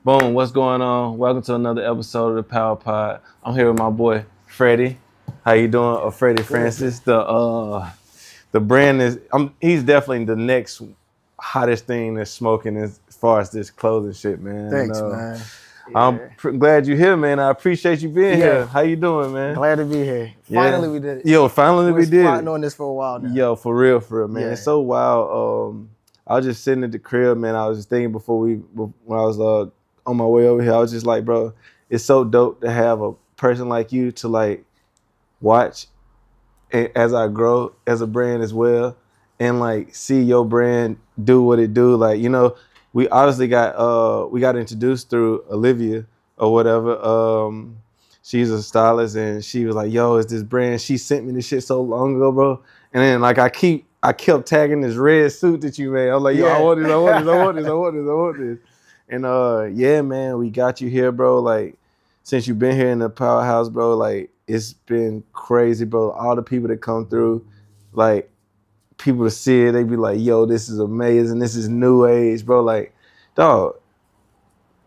Boom, what's going on? Welcome to another episode of the Power Pod. I'm here with my boy Freddie. How you doing? Or Freddie Frances. The brand is he's definitely the next hottest thing that's smoking as far as this clothing shit, man. Thanks, man. I'm glad you're here, man. I appreciate you being here. How you doing, man? Glad to be here. Finally, we did it. Yo, finally we did it. Plotting on this for a while now. Yo, for real, man. Yeah. It's so wild. I was just sitting at the crib, man. I was just thinking when I was on my way over here, I was just like, bro, it's so dope to have a person like you to like watch as I grow as a brand as well, and like see your brand do what it do. Like, you know, we obviously got introduced through Olivia or whatever. She's a stylist, and she was like, yo, it's this brand. She sent me this shit so long ago, bro. And then like I kept tagging this red suit that you made. I was like, yo, I want this. And yeah, man, we got you here, bro. Like, since you've been here in the powerhouse, bro, like it's been crazy, bro. All the people that come through, like people to see it, they be like, yo, this is amazing. This is new age, bro. Like, dog,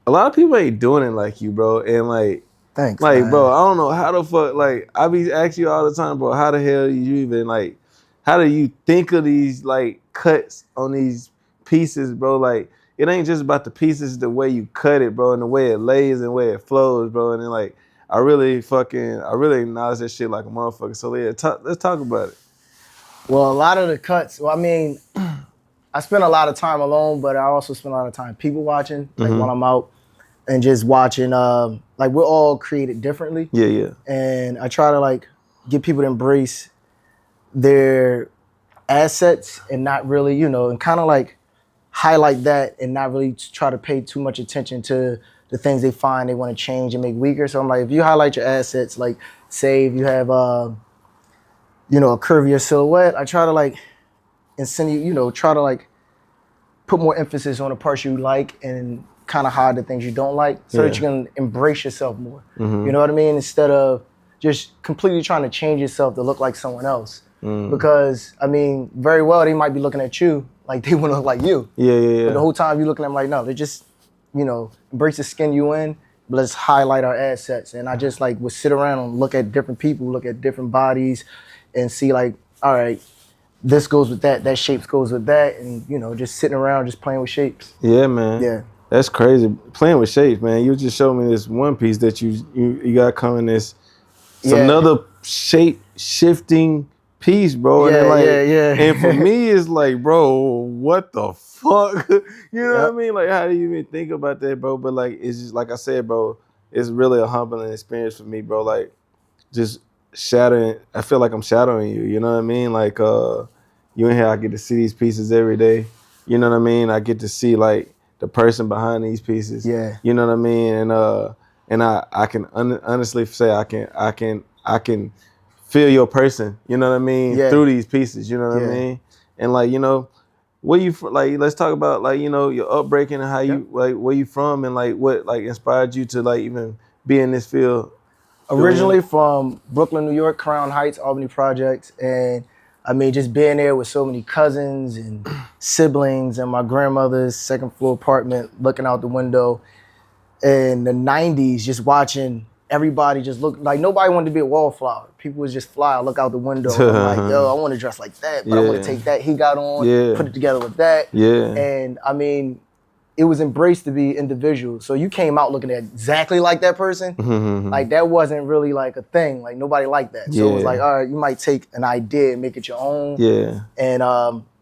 a lot of people ain't doing it like you, bro. And like, thanks, like, man. bro, I don't know how the fuck, like, I be asking you all the time, bro, how the hell you even, like, how do you think of these, like, cuts on these pieces, bro? Like, it ain't just about the pieces, the way you cut it, bro, and the way it lays and the way it flows, bro. And then, like, I really acknowledge that shit like a motherfucker. So, yeah, let's talk about it. Well, a lot of the cuts, I mean, I spend a lot of time alone, but I also spend a lot of time people watching, like when I'm out and just watching, like we're all created differently. Yeah. And I try to like get people to embrace their assets and not really, you know, and kind of like highlight that and not really try to pay too much attention to the things they find they want to change and make weaker. So I'm like, if you highlight your assets, like say if you have, you know, a curvier silhouette, I try to like insinuate, you know, try to like put more emphasis on the parts you like and kind of hide the things you don't like so that you can embrace yourself more. You know what I mean? Instead of just completely trying to change yourself to look like someone else. Because, I mean, very well, they might be looking at you like they want to look like you. Yeah. But the whole time you're looking at them like, no, they just, you know, embrace the skin you in, but let's highlight our assets. And I just like would sit around and look at different people, look at different bodies and see like, all right, this goes with that, that shape goes with that. And, you know, just sitting around, just playing with shapes. Yeah, man. Yeah. That's crazy. Playing with shapes, man. You just showed me this one piece that you got coming. It's another shape shifting piece, bro. Yeah, and like, yeah. And for me, it's like, bro, what the fuck? You know what I mean? Like, how do you even think about that, bro? But like, it's just like I said, bro. It's really a humbling experience for me, bro. Like, just shadowing. I feel like I'm shadowing you. You know what I mean? Like, you in here, I get to see these pieces every day. You know what I mean? I get to see like the person behind these pieces. Yeah. You know what I mean? And I can honestly say I can feel your person, you know what I mean, through these pieces, you know what I mean? And like, you know, let's talk about like, you know, your upbringing and how you like where you from and like what like inspired you to like even be in this field. Originally from Brooklyn, New York, Crown Heights, Albany Projects, and I mean, just being there with so many cousins and siblings and my grandmother's second floor apartment, looking out the window in the 90s, just watching everybody just look like nobody wanted to be a wallflower. People was just fly, look out the window. And I'm like, yo, I want to dress like that, but I want to take that he got on, put it together with that. Yeah. And I mean, it was embraced to be individual. So you came out looking at exactly like that person. Like that wasn't really like a thing. Like nobody liked that. So it was like, all right, you might take an idea and make it your own. Yeah. And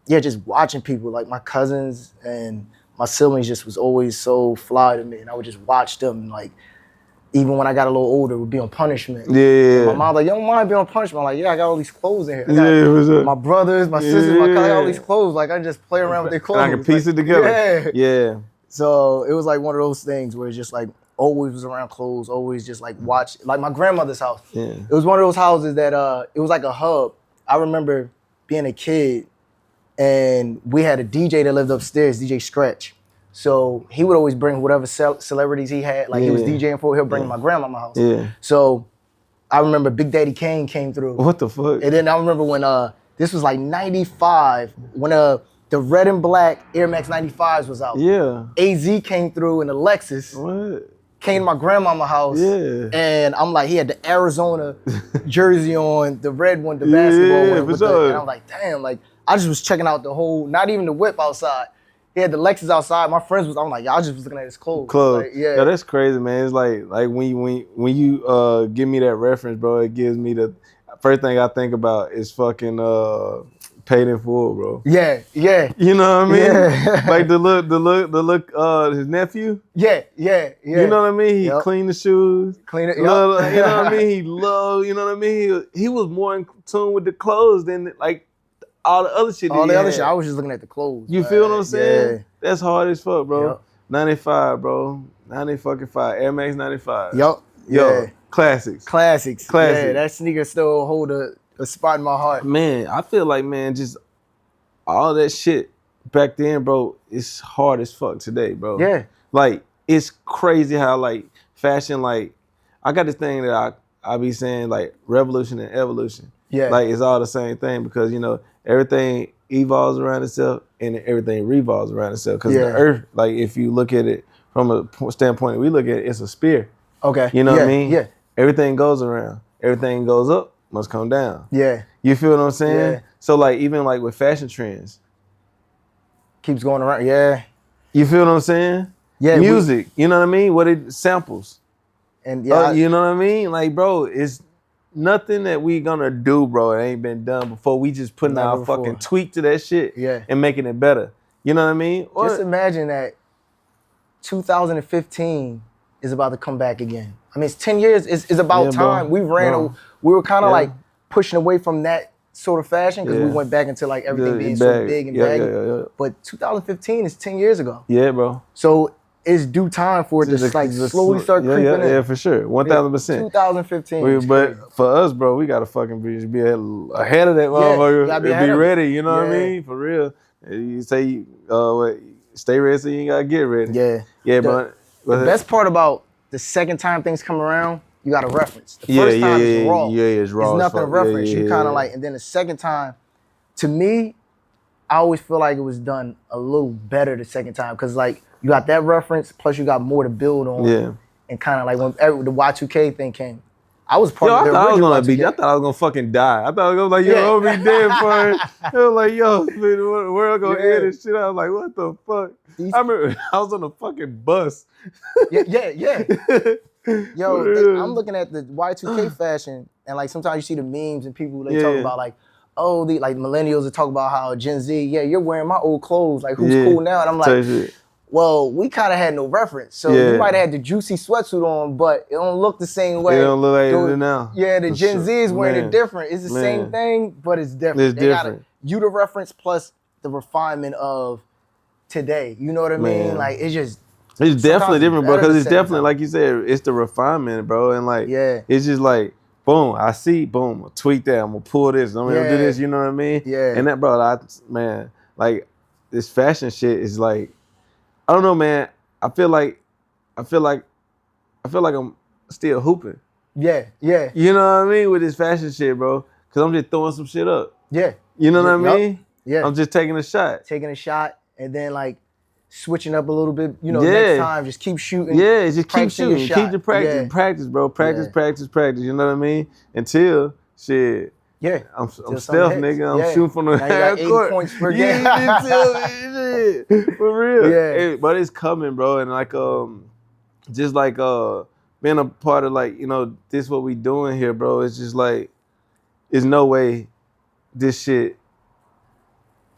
just watching people like my cousins and my siblings just was always so fly to me. And I would just watch them like, even when I got a little older, would be on punishment. Yeah. My mom's like, you don't mind being on punishment? I'm like, yeah, I got all these clothes in here. My brothers, my sisters, my cousins, I got all these clothes. Like, I just play around with their clothes. And I can piece it together. Yeah. So it was like one of those things where it's just like, always was around clothes, always just like watch, like my grandmother's house. Yeah. It was one of those houses that, it was like a hub. I remember being a kid and we had a DJ that lived upstairs, DJ Scratch. So he would always bring whatever celebrities he had, like he was DJing for, he'll bring my grandma house. Yeah. So I remember Big Daddy Kane came through. What the fuck? And then I remember when, this was like 95, when the red and black Air Max 95s was out. Yeah. AZ came through in the Lexus. What? Came to my grandmama's house. Yeah. And I'm like, he had the Arizona jersey on, the red one, the basketball one. For sure. And I'm like, damn, like, I just was checking out the whole, not even the whip outside. He had the Lexus outside. My friends was, I'm like, y'all just was looking at his clothes. Like, yeah. Yo, that's crazy, man. It's like when you give me that reference, bro, it gives me the first thing I think about is fucking Paid in Full, bro. Yeah. You know what I mean? Yeah. Like the look, his nephew. Yeah. You know what I mean? He cleaned the shoes. Clean it. You know what I mean? He loved, you know what I mean? He was more in tune with the clothes than like all the other shit. All the other shit, I was just looking at the clothes. You feel what I'm saying? Yeah. That's hard as fuck, bro. Yep. 95, bro. 95. Air Max 95. Yo. Classics. Yeah, that sneaker still hold a spot in my heart. Man, I feel like, man, just all that shit back then, bro, it's hard as fuck today, bro. Yeah. Like, it's crazy how, like, fashion, like, I got this thing that I be saying, like, revolution and evolution. Yeah. Like, it's all the same thing because, you know, everything evolves around itself and everything revolves around itself. Because the earth, like, if you look at it from a standpoint we look at it, it's a spear. Okay. You know what I mean? Yeah. Everything goes around. Everything goes up, must come down. Yeah. You feel what I'm saying? Yeah. So, like, even, like, with fashion trends. Keeps going around. Yeah. You feel what I'm saying? Yeah. Music, you know what I mean? What it samples. And you know what I mean? Like, bro, it's nothing that we gonna do, bro. It ain't been done before. We just putting our fucking tweak to that shit and making it better. You know what I mean? Just imagine that 2015 is about to come back again. I mean, it's 10 years. It's about time. Bro. We were kind of like pushing away from that sort of fashion because we went back into like everything being so big and baggy. But 2015 is 10 years ago. Yeah, bro. So it's due time for it to like slowly start creeping in. Yeah, for sure. 1000%. 2015. But for us, bro, we gotta fucking be ahead of that motherfucker. Be ready, you know what I mean? For real. You say stay ready so you ain't gotta get ready. Yeah, but the best part about the second time things come around, you got a reference. The first time is raw. Yeah, it's raw. It's nothing to reference. You kind of like, and then the second time, to me, I always feel like it was done a little better the second time because like you got that reference, plus you got more to build on. Yeah. And kind of like when the Y2K thing came, I was part of the original Y2K. I thought I was gonna fucking die. I thought I was like, yo, I'm gonna be dead for it. I was like, yo, the world gonna end and shit. I was like, what the fuck? I remember I was on a fucking bus. Yeah. Yo, I'm looking at the Y2K fashion, and like sometimes you see the memes and people they talk about like, oh, like millennials that talk about how Gen Z, you're wearing my old clothes. Like who's cool now? And I'm like, well, we kind of had no reference, so you might have had the juicy sweatsuit on, but it don't look the same way. It don't look like it now. Yeah, the Gen Z is wearing it different. It's the same thing, but it's different. It's different. You the reference plus the refinement of today. You know what I mean? Like it's definitely different, bro. Because it's definitely like you said, it's the refinement, bro. And like, it's just like, boom, I see, boom, I'll tweak that. I'm gonna pull this. I'm gonna do this. You know what I mean? Yeah. And that, bro, man, like this fashion shit is like, I don't know, man. I feel like I'm still hooping. Yeah. You know what I mean with this fashion shit, bro? Because I'm just throwing some shit up. Yeah. You know what I mean? Yeah. I'm just taking a shot. And then like switching up a little bit, next time, just keep shooting. Yeah, just keep shooting. Keep the practice. Practice, bro. Practice. You know what I mean? Until shit. Yeah. I'm stealth, nigga. I'm shooting from the half court. 80 points per game. Shit. For real. Yeah. Hey, but it's coming, bro. And like just like being a part of like, this what we doing here, bro. It's just like, there's no way this shit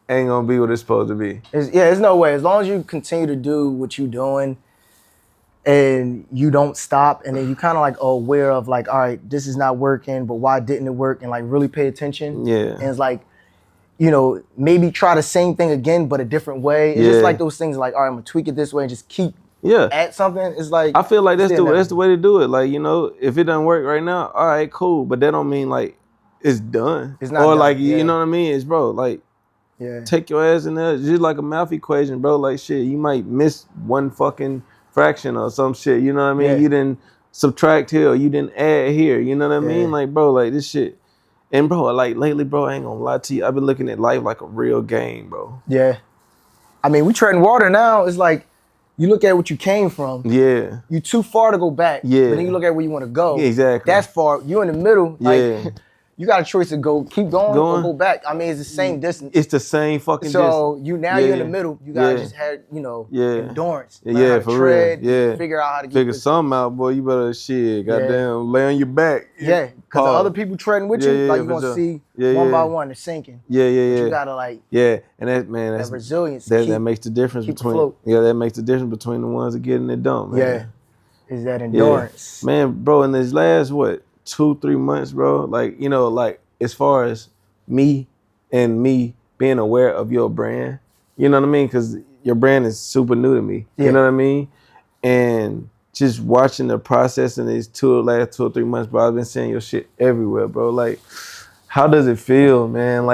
ain't gonna be what it's supposed to be. There's no way. As long as you continue to do what you're doing and you don't stop, and then you kind of like aware of like, all right, this is not working, but why didn't it work? And like really pay attention. Yeah. And it's like, maybe try the same thing again, but a different way. It's just like those things like, all right, I'm gonna tweak it this way and just keep at something. It's like, I feel like that's the way to do it. Like, if it doesn't work right now, all right, cool. But that don't mean like it's done. It's not done. Like, you know what I mean? It's bro, like, take your ass in there. It's just like a math equation, bro. Like shit, you might miss one fucking fraction or some shit. You know what I mean? Yeah. You didn't subtract here, you didn't add here. You know what I mean? Like, bro, like this shit. And bro, like lately, bro, I ain't gonna lie to you. I've been looking at life like a real game, bro. Yeah. I mean, we treading water now. It's like you look at what you came from. Yeah. You too far to go back. Yeah. But then you look at where you want to go. Yeah, exactly. That's far. You in the middle. Yeah. Like you got a choice to keep going or go back. I mean, it's the same distance. It's the same fucking distance. So you're in the middle. You gotta just have, endurance. Learn how to tread, real. Yeah. Figure out how to figure something out, boy. You better goddamn lay on your back. Yeah. Because the other people treading with you, like you're gonna see one by one they're sinking. Yeah. But you gotta and that's that resilience. That makes the difference between that makes the difference between the ones that get in it don't, man. Yeah. Is that endurance. Yeah. Man, bro, in this last 2-3 months, bro, like as far as me being aware of your brand, you know what I mean? Because your brand is super new to me. You know what I mean? And just watching the process in these last 2 or 3 months, bro, I've been seeing your shit everywhere, bro. Like, how does it feel, man?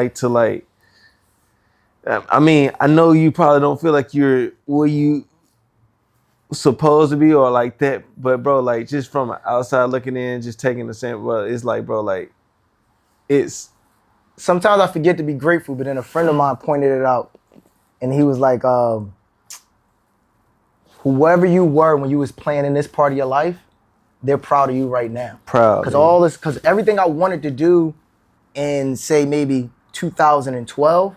I mean, I know you probably don't feel like you're where you supposed to be or like that, but bro, like just from outside looking in, just taking the same, bro, it's like, bro, like it's. Sometimes I forget to be grateful, but then a friend of mine pointed it out, and he was like, whoever you were when you was playing in this part of your life, they're proud of you right now. Proud. Because everything I wanted to do in, say, maybe 2012,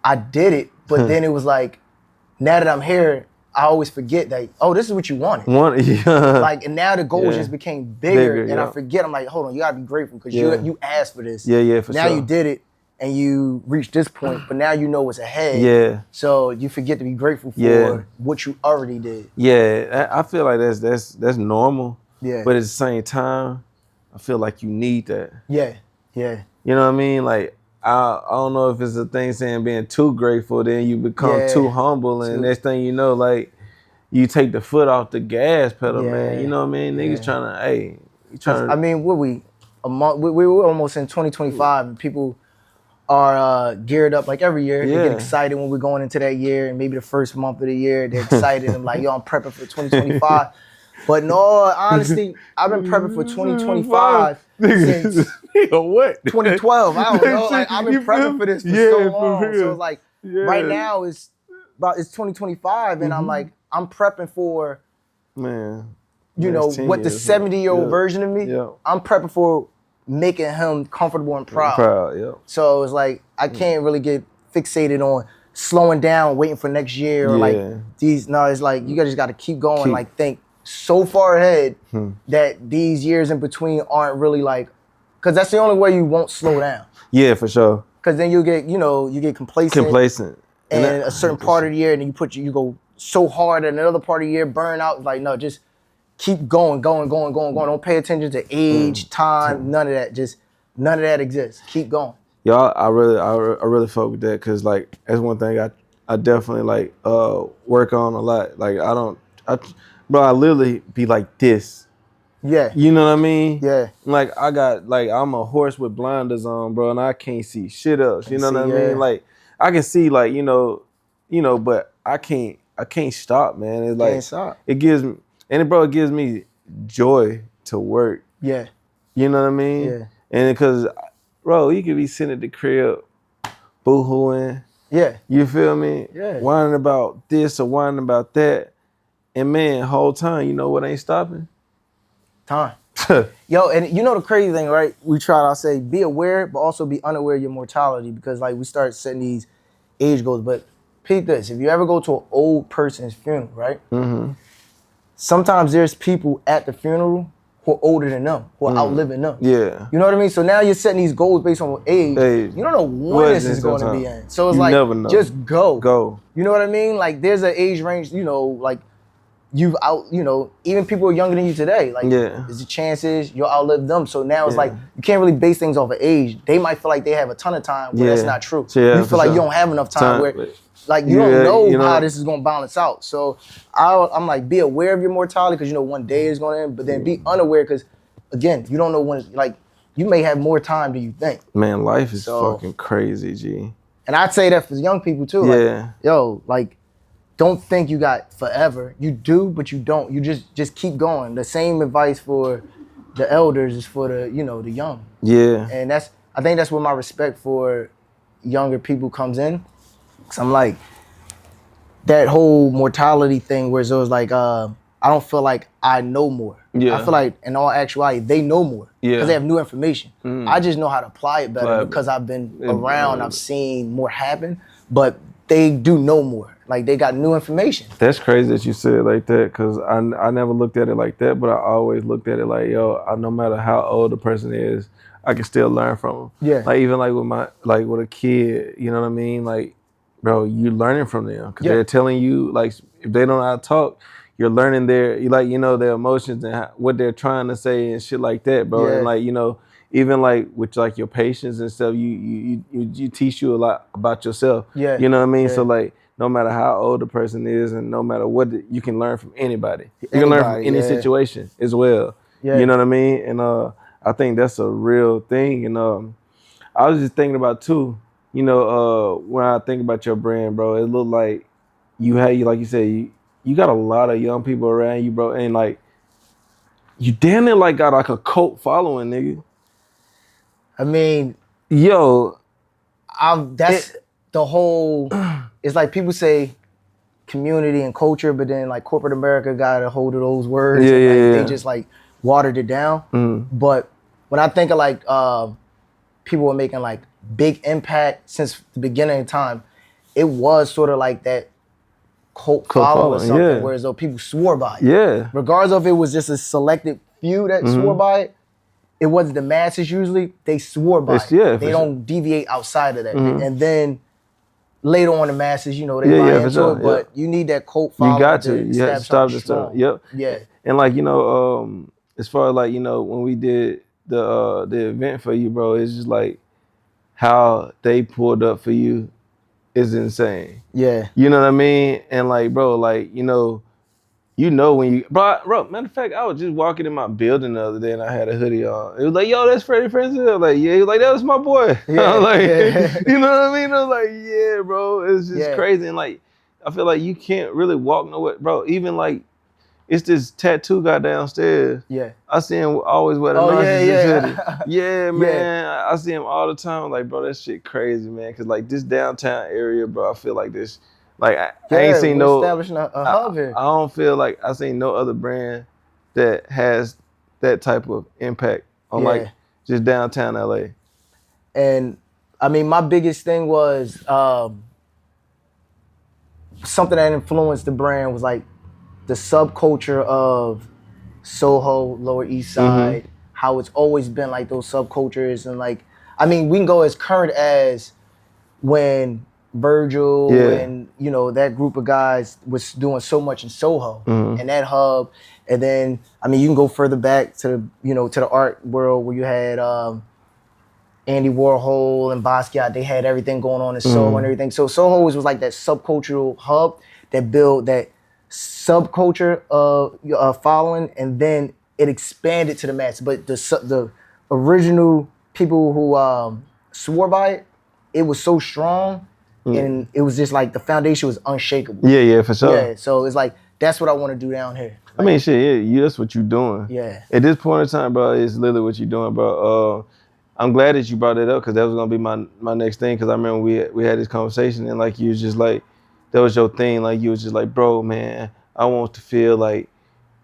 I did it, but then it was like, now that I'm here, I always forget that, this is what you wanted. Like, and now the goals just became bigger and I forget. I'm like, hold on, you gotta be grateful because you asked for this. Yeah, for now sure. You did it and you reached this point, but now you know what's ahead. Yeah. So you forget to be grateful for what you already did. Yeah, I feel like that's normal. Yeah. But at the same time, I feel like you need that. Yeah. You know what I mean? Like, I don't know if it's a thing saying being too grateful, then you become too humble, and next thing you know, like, you take the foot off the gas pedal, man. You know what I mean? Niggas trying to, I mean, we were almost in 2025, and people are geared up like every year. They get excited when we're going into that year, and maybe the first month of the year, they're excited. I'm like, I'm prepping for 2025. But in all honesty, I've been prepping for 2025 since 2012. I don't know. Like, I've been prepping for this for so long. So it's like right now it's 2025, and I'm like, I'm prepping for what the 70-year-old version of me. I'm prepping for making him comfortable and proud. So it's like I can't really get fixated on slowing down, waiting for next year or like these. No, it's like you just got to keep going. Like think so far ahead that these years in between aren't really like, because that's the only way you won't slow down. Yeah, for sure. Because then you get complacent. And a certain part of the year, and then you go so hard, and another part of the year burn out. It's like, no, just keep going. Don't pay attention to age, time, none of that. Just none of that exists. Keep going. Y'all, I really fuck with that because like that's one thing I definitely like work on a lot. Like I literally be like this. Yeah. You know what I mean? Yeah. Like I'm a horse with blinders on, bro, and I can't see shit else. You know what I mean? Like I can see like, but I can't stop, man. It's like can't stop. It gives me joy to work. Yeah. You know what I mean? Yeah. And because, bro, you could be sitting at the crib boo-hooing. Yeah. You feel me? Yeah. Whining about this or whining about that. And man, whole time, you know what ain't stopping? Time. Yo, and you know the crazy thing, right? I say be aware, but also be unaware of your mortality, because like we start setting these age goals. But peep this, if you ever go to an old person's funeral, right? Mm-hmm. Sometimes there's people at the funeral who are older than them, who are outliving them. Yeah. You know what I mean? So now you're setting these goals based on age. You don't know when this is going to be in. So it's like, just go. Go. You know what I mean? Like there's an age range, like even people who are younger than you today, like there's the chances you'll outlive them. So now it's like, you can't really base things off of age. They might feel like they have a ton of time where that's not true. You feel like you don't have enough time where like you don't know how this is gonna balance out. So I'm like, be aware of your mortality because one day is gonna end, but then be unaware because again, you don't know when like you may have more time than you think. Man, life is fucking crazy, G. And I'd say that for young people too. Like, don't think you got forever. You do, but you don't. You just keep going. The same advice for the elders is for the the young. Yeah. And I think that's where my respect for younger people comes in. Cause I'm like, that whole mortality thing where it was like, I don't feel like I know more. Yeah. I feel like in all actuality, they know more because they have new information. I just know how to apply it better because I've been around, I've seen more happen, but they do know more. Like they got new information. That's crazy that you said it like that because I never looked at it like that, but I always looked at it like, yo, no matter how old the person is, I can still learn from them. Yeah. Like even with a kid, you know what I mean? Like, bro, you learning from them because they're telling you, like, if they don't know how to talk, you're learning their emotions and what they're trying to say and shit like that, bro. Yeah. And like, even like with like your patience and stuff, you teach you a lot about yourself. Yeah. You know what I mean? Yeah. So like, no matter how old the person is and no matter what, you can learn from anybody. You can learn from any situation as well. Yeah. You know what I mean? And I think that's a real thing. And I was just thinking about too, when I think about your brand, bro, it looked like like you said, you got a lot of young people around you, bro, and like you damn near like got like a cult following, nigga. I mean, yo, the whole. It's like people say community and culture, but then like corporate America got a hold of those words. They just like watered it down. But when I think of like people were making like big impact since the beginning of time, it was sort of like that cult following or something, whereas though people swore by it. Yeah. Regardless of if it was just a selected few that swore by it, it wasn't the masses usually. They swore by it. Yeah, they don't deviate outside of that. And then later on the masses, they buy into it, but you need that cult following. You got to. You have to stop the stuff. Yep. Yeah. And like, as far as like, when we did the event for you, bro, it's just like how they pulled up for you is insane. Yeah. You know what I mean? And like, bro, like, when you, bro, matter of fact, I was just walking in my building the other day and I had a hoodie on. It was like, yo, that's Freddie Frances. I was like, yeah. He was like, that was my boy. Yeah, I was like, you know what I mean? I was like, yeah, bro. It's just crazy. And like, I feel like you can't really walk nowhere, bro. Even like, it's this tattoo guy downstairs. Yeah. I see him always wear the narcissist hoodie. Yeah, man. I see him all the time. Like, bro, that shit crazy, man. Cause like this downtown area, bro, I feel like this. Like I ain't seen no establishing a hub here. I don't feel like I seen no other brand that has that type of impact on like just downtown LA. And I mean, my biggest thing was something that influenced the brand was like the subculture of Soho, Lower East Side, how it's always been like those subcultures. And like, I mean, we can go as current as when Virgil and that group of guys was doing so much in Soho and that hub, and then I mean you can go further back to to the art world where you had Andy Warhol and Basquiat. They had everything going on in Soho and everything. So Soho was like that subcultural hub that built that subculture of following, and then it expanded to the mass. But the original people who swore by it was so strong. And it was just like the foundation was unshakable. Yeah, for sure. Yeah, so it's like that's what I want to do down here. Like, I mean, shit, that's what you're doing. Yeah. At this point in time, bro, it's literally what you're doing, bro. I'm glad that you brought it up because that was gonna be my next thing. Because I remember we had this conversation and like you was just like, that was your thing. Like you was just like, bro, man, I want to feel like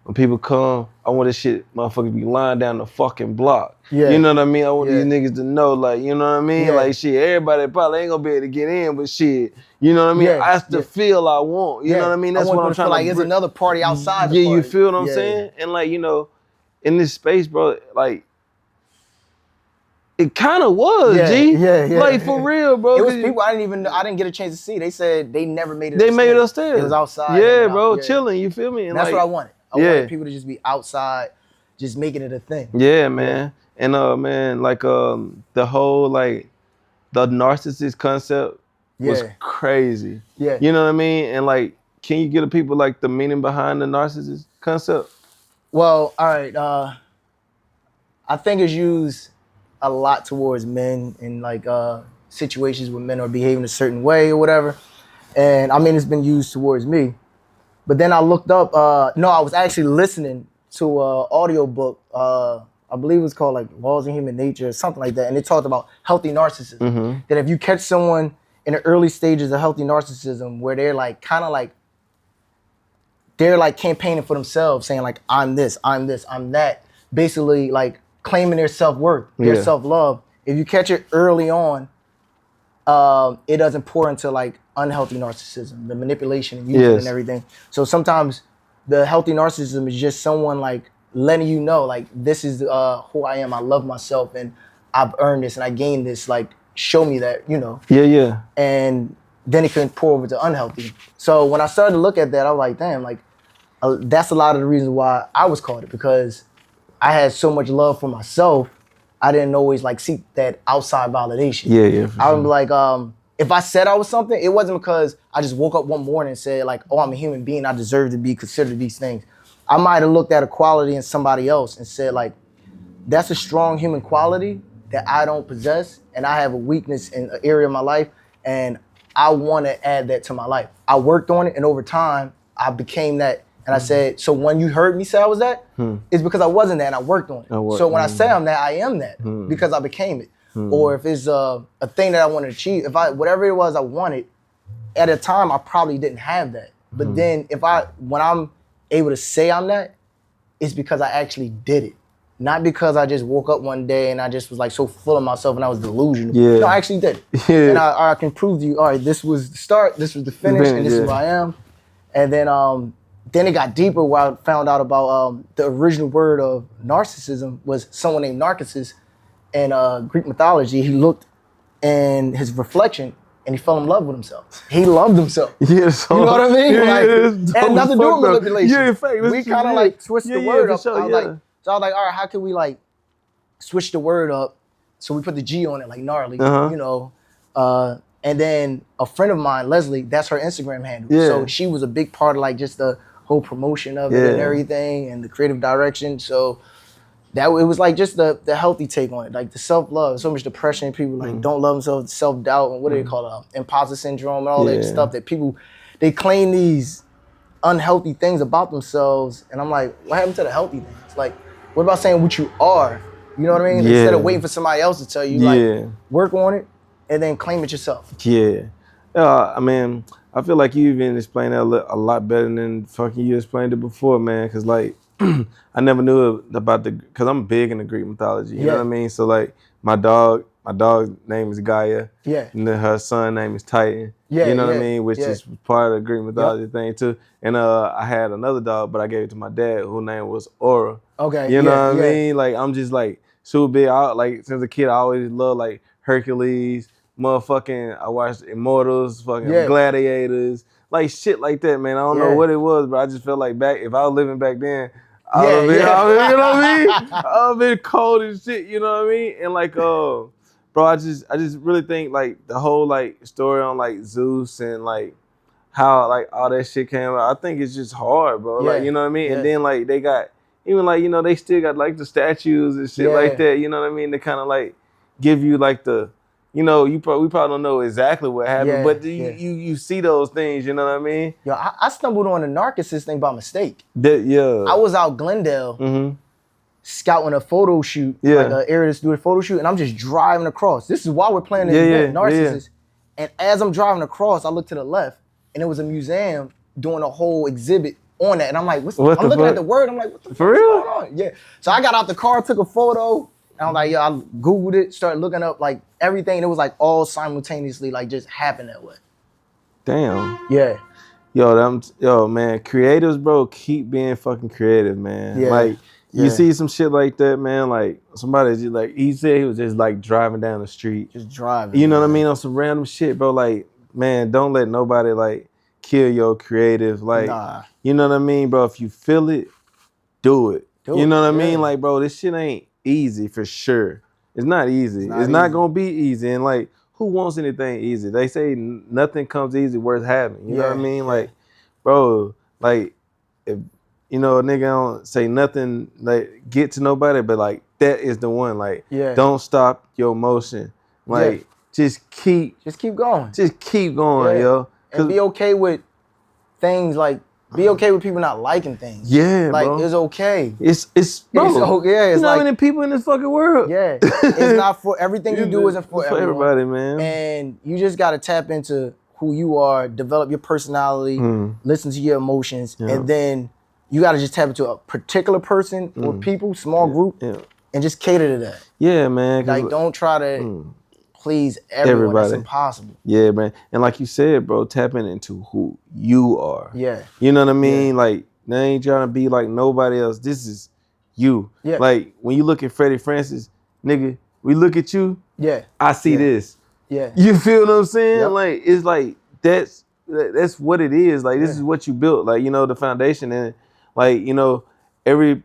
when people come, I want this shit motherfuckers be lying down the fucking block. Yeah. You know what I mean? I want these niggas to know, like, you know what I mean? Yeah. Like, shit, everybody probably ain't gonna be able to get in, but shit, you know what I mean? That's the feel I want. You know what I mean? That's what I'm trying to like there's another party outside the party. You feel what I'm saying? And like, in this space, bro, like, it kind of was, G. Yeah. Like, for real, bro. It was people I didn't get a chance to see. They said they never made it upstairs. They made it upstairs. It was outside. Yeah, bro, chilling, you feel me? And that's what I wanted. I wanted people to just be outside, just making it a thing. Yeah, man. And man, like the whole like the narcissist concept was crazy. Yeah. You know what I mean? And like, can you get the people like the meaning behind the narcissist concept? Well, all right. I think it's used a lot towards men in like situations where men are behaving a certain way or whatever. And I mean, it's been used towards me. But then I looked up, I was actually listening to an audio book, I believe it was called like Laws of Human Nature or something like that. And it talked about healthy narcissism. That if you catch someone in the early stages of healthy narcissism where they're like kind of like they're like campaigning for themselves, saying like I'm this, I'm that, basically like claiming their self-worth, their self-love. If you catch it early on, it doesn't pour into like unhealthy narcissism, the manipulation and using and everything. So sometimes the healthy narcissism is just someone like letting you know like this is who I am, I love myself and I've earned this and I gained this, like show me that, you know. And then it can pour over to unhealthy. So when I started to look at that, I was like, damn, like that's a lot of the reasons why I was called it, because I had so much love for myself. I didn't always like seek that outside validation. I would be like, if I said I was something, it wasn't because I just woke up one morning and said like, oh, I'm a human being, I deserve to be considered these things. I might have looked at a quality in somebody else and said like, that's a strong human quality that I don't possess, and I have a weakness in an area of my life, and I want to add that to my life. I worked on it, and over time, I became that. And I said, so when you heard me say I was that, it's because I wasn't that, and I worked on it. So when I say I'm that, I am that because I became it. Or if it's a thing that I want to achieve, whatever it was I wanted, at a time I probably didn't have that. But then when I'm able to say I'm that, it's because I actually did it. Not because I just woke up one day and I just was like so full of myself and I was delusional. No, I actually did it. And I can prove to you, all right, this was the start, this was the finish, and this is who I am. And then it got deeper where I found out about the original word of narcissism was someone named Narcissus. In Greek mythology, he looked in his reflection and he fell in love with himself. He loved himself. You know what I mean? It had nothing to do with manipulation. In fact, we kind of like switched the word up. So I was like, all right, how can we like switch the word up? So we put the G on it, like gnarly, you know. And then a friend of mine, Leslie, that's her Instagram handle. So she was a big part of like just the whole promotion of it and everything and the creative direction. So it was like just the healthy take on it, like the self-love. So much depression, people like don't love themselves, self-doubt, and what do they call it? Imposter syndrome and all that stuff that people, they claim these unhealthy things about themselves. And I'm like, what happened to the healthy things? Like, what about saying what you are? You know what I mean? Instead of waiting for somebody else to tell you, like, work on it and then claim it yourself. I mean, I feel like you even explained that a lot better than fucking you explained it before, man. Because, like, I never knew about because I'm big into Greek mythology. You know what I mean? So, like, my dog's name is Gaia. And then her son's name is Titan. You know what I mean? Which is part of the Greek mythology thing, too. And I had another dog, but I gave it to my dad, whose name was Aura. You know what I mean? Like, I'm just, like, super big. Like, since a kid, I always loved, like, Hercules, motherfucking, I watched Immortals, fucking Gladiators, like, shit like that, man. I don't know what it was, but I just felt like if I was living back then, you know what I mean? I would've been cold and shit, you know what I mean? And like, bro, I just really think like the whole like story on like Zeus and like how like all that shit came out. I think it's just hard, bro. Like, you know what I mean? And then like they got even like, you know, they still got like the statues and shit like that. You know what I mean? They kind of like give you like the, you know, we probably don't know exactly what happened, but you see those things, you know what I mean? Yo, I stumbled on the Narcissus thing by mistake. I was out Glendale scouting a photo shoot, like an area to do a photo shoot, and I'm just driving across. This is while we're playing this event, Narcissus. And as I'm driving across, I look to the left, and it was a museum doing a whole exhibit on that. And I'm like, I'm looking at the word, I'm like, what the fuck is going on? Yeah. So I got out the car, took a photo, and I was like, I Googled it, started looking up like everything, and it was like all simultaneously, like just happened that way. Damn. Yeah. Yo, man, creatives, bro, keep being fucking creative, man. Like, you see some shit like that, man, like somebody just like, he said he was just like driving down the street. Just driving. You know what I mean? On some random shit, bro. Like, man, don't let nobody like kill your creative. Like, you know what I mean, bro? If you feel it, do it. You know what I mean? Like, bro, this shit ain't easy for sure. It's not easy. It's not gonna be easy. And like, who wants anything easy? They say nothing comes easy worth having. You know what I mean? Like, bro, like, if you know a nigga don't say nothing like get to nobody, but like that is the one. Like, don't stop your motion. Like, just keep going. Just keep going, yo. And be okay with things like Be okay with people not liking things. Yeah, like, bro. It's okay. It's bro. It's okay. Yeah, it's you know like, how many people in this fucking world? Yeah, it's not for everything you do isn't for everybody, man. And you just gotta tap into who you are, develop your personality, listen to your emotions, and then you gotta just tap into a particular person or people, small group, and just cater to that. Yeah, man. Like, don't try to please everyone. That's impossible. Yeah, man. And like you said, bro, tapping into who you are. Yeah. You know what I mean? Like, they ain't trying to be like nobody else. This is you. Yeah. Like, when you look at Freddie Frances, nigga, we look at you. Yeah. I see this. Yeah. You feel what I'm saying? Yep. Like, it's like that's what it is. Like, this is what you built. Like, you know, the foundation, and like, you know, every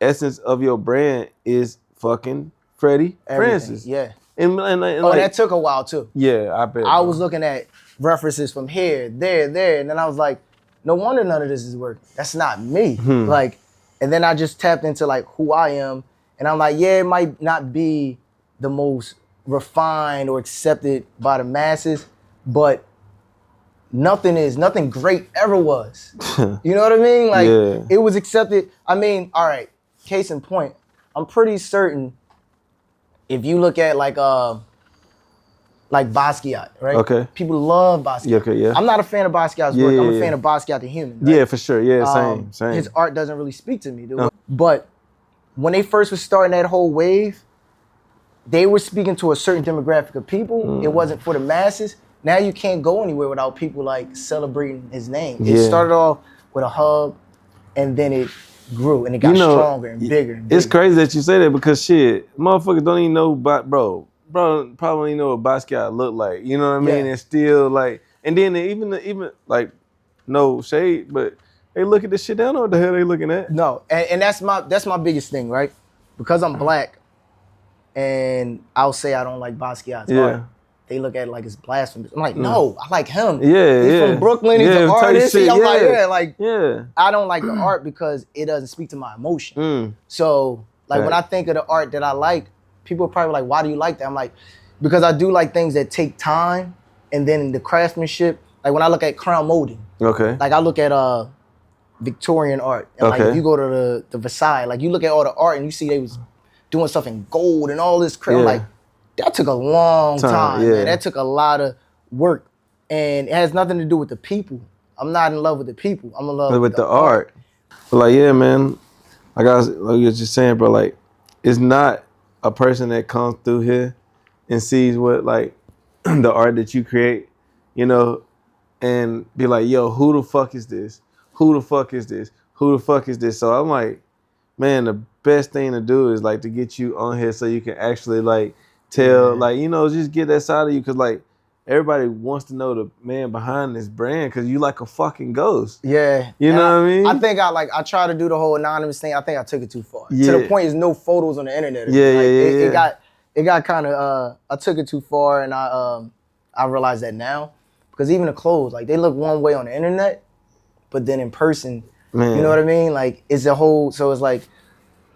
essence of your brand is fucking Freddie Frances. Yeah. And like, that took a while too. Yeah, I bet. I was looking at references from here, there, and then I was like, no wonder none of this is working. That's not me. Like, and then I just tapped into like who I am, and I'm like, yeah, it might not be the most refined or accepted by the masses, but nothing great ever was. You know what I mean? Like, it was accepted. I mean, all right, case in point, I'm pretty certain if you look at like Basquiat, right? Okay. People love Basquiat. Yeah, okay, yeah. I'm not a fan of Basquiat's work. I'm a fan of Basquiat the human. Right? Yeah, for sure. Yeah, same. His art doesn't really speak to me, dude. But when they first was starting that whole wave, they were speaking to a certain demographic of people. It wasn't for the masses. Now you can't go anywhere without people like celebrating his name. It started off with a hub, and then it grew and it got stronger and bigger and bigger. It's crazy that you say that because shit, motherfuckers don't even know about bro probably don't even know what Basquiat look like. You know what I mean? And still like, and then even like, no shade, but they look at this shit. They don't know what the hell they looking at. No, and that's my biggest thing, right? Because I'm black, and I'll say I don't like Basquiat's art. They look at it like it's blasphemous. I'm like, no, I like him. He's from Brooklyn. He's an artist. I don't like the art because it doesn't speak to my emotion. So, like, when I think of the art that I like, people are probably like, why do you like that? I'm like, because I do like things that take time, and then the craftsmanship. Like, when I look at crown molding. Okay. Like, I look at Victorian art. And like, if you go to the Versailles, like, you look at all the art and you see they was doing stuff in gold and all this crap. I'm like, that took a long time, man. That took a lot of work. And it has nothing to do with the people. I'm not in love with the people. I'm in love with the art. But like, yeah, man. Like you was just saying, bro, like, it's not a person that comes through here and sees what, like, the art that you create, you know, and be like, yo, who the fuck is this? Who the fuck is this? Who the fuck is this? So I'm like, man, the best thing to do is like to get you on here so you can actually like tell, like, you know, just get that side of you, because like everybody wants to know the man behind this brand because you like a fucking ghost. Yeah. You know what I mean? I think I try to do the whole anonymous thing. I think I took it too far. To the point, there's no photos on the internet. It got kind of, I took it too far, and I realized that now. Because even the clothes, like, they look one way on the internet, but then in person, you know what I mean? Like, it's a whole, so it's like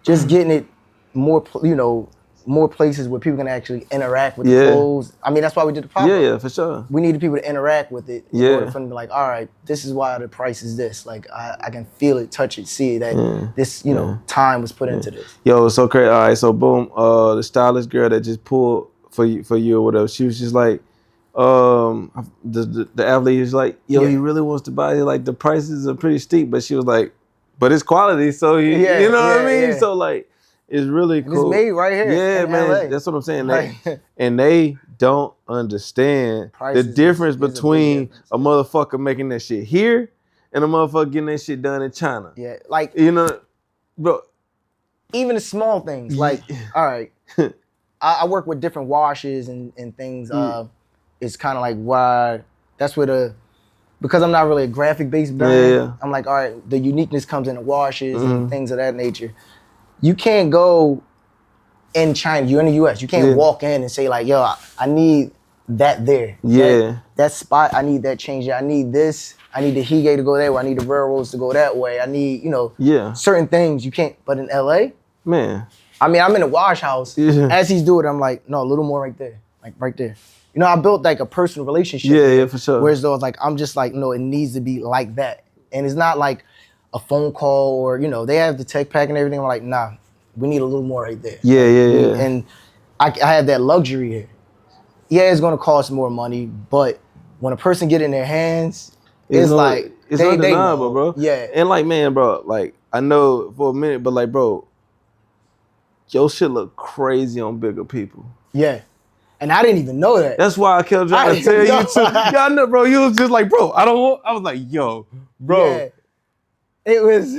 just getting it more, you know, more places where people can actually interact with the clothes. I mean, that's why we did the pop-up. Yeah, for sure. We needed people to interact with it in order for them to be like, all right, this is why the price is this. Like, I can feel it, touch it, see that this, you know, time was put into this. Yo, it's so crazy. All right, so boom, the stylist girl that just pulled for you or whatever, she was just like, the athlete is like, yo, he really wants to buy it. Like, the prices are pretty steep, but she was like, but it's quality, so you know what I mean? So like, it's really cool. It's made right here. Yeah, man. LA. That's what I'm saying. And they don't understand the difference between a motherfucker making that shit here and a motherfucker getting that shit done in China. Yeah, like, you know, bro. Even the small things, like, all right, I work with different washes and things. It's kind of like why that's where because I'm not really a graphic based brand. I'm like, all right, the uniqueness comes in the washes and things of that nature. You can't go in China. You're in the U.S. You can't walk in and say like, yo, I need that there. That spot, I need that change. I need this. I need the Hige to go that way. I need the railroads to go that way. I need, you know, certain things you can't. But in L.A., man, I mean, I'm in the wash house. As he's doing it, I'm like, no, a little more right there. Like, right there. You know, I built like a personal relationship. Yeah, for sure. Whereas though, like, I'm just like, no, it needs to be like that. and it's not like a phone call or they have the tech pack and everything. I'm like, nah, we need a little more right there. Yeah, yeah. And I have that luxury here. Yeah, it's gonna cost more money, but when a person get in their hands, it's like it's they undeniable, know. bro. Yeah. And like, man, bro, like I know for a minute, but like, bro, your shit look crazy on bigger people. Yeah. And I didn't even know that. That's why I kept trying to tell you too. Yeah, I know, bro. You was just like, bro, I was like, yo, bro. Yeah. It was.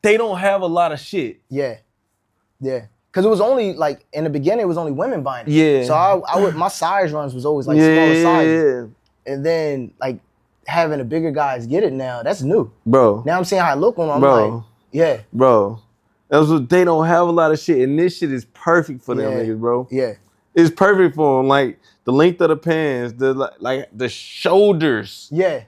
They don't have a lot of shit. Yeah. Yeah. Because it was only like in the beginning, it was only women buying it. Yeah. So I would, my size runs was always like smaller sizes. Yeah. And then like having the bigger guys get it now, that's new. Bro. Now I'm seeing how I look on them. I'm like, yeah. Bro. That's what they don't have a lot of shit. And this shit is perfect for them niggas, bro. Yeah. It's perfect for them. Like the length of the pants, the shoulders. Yeah.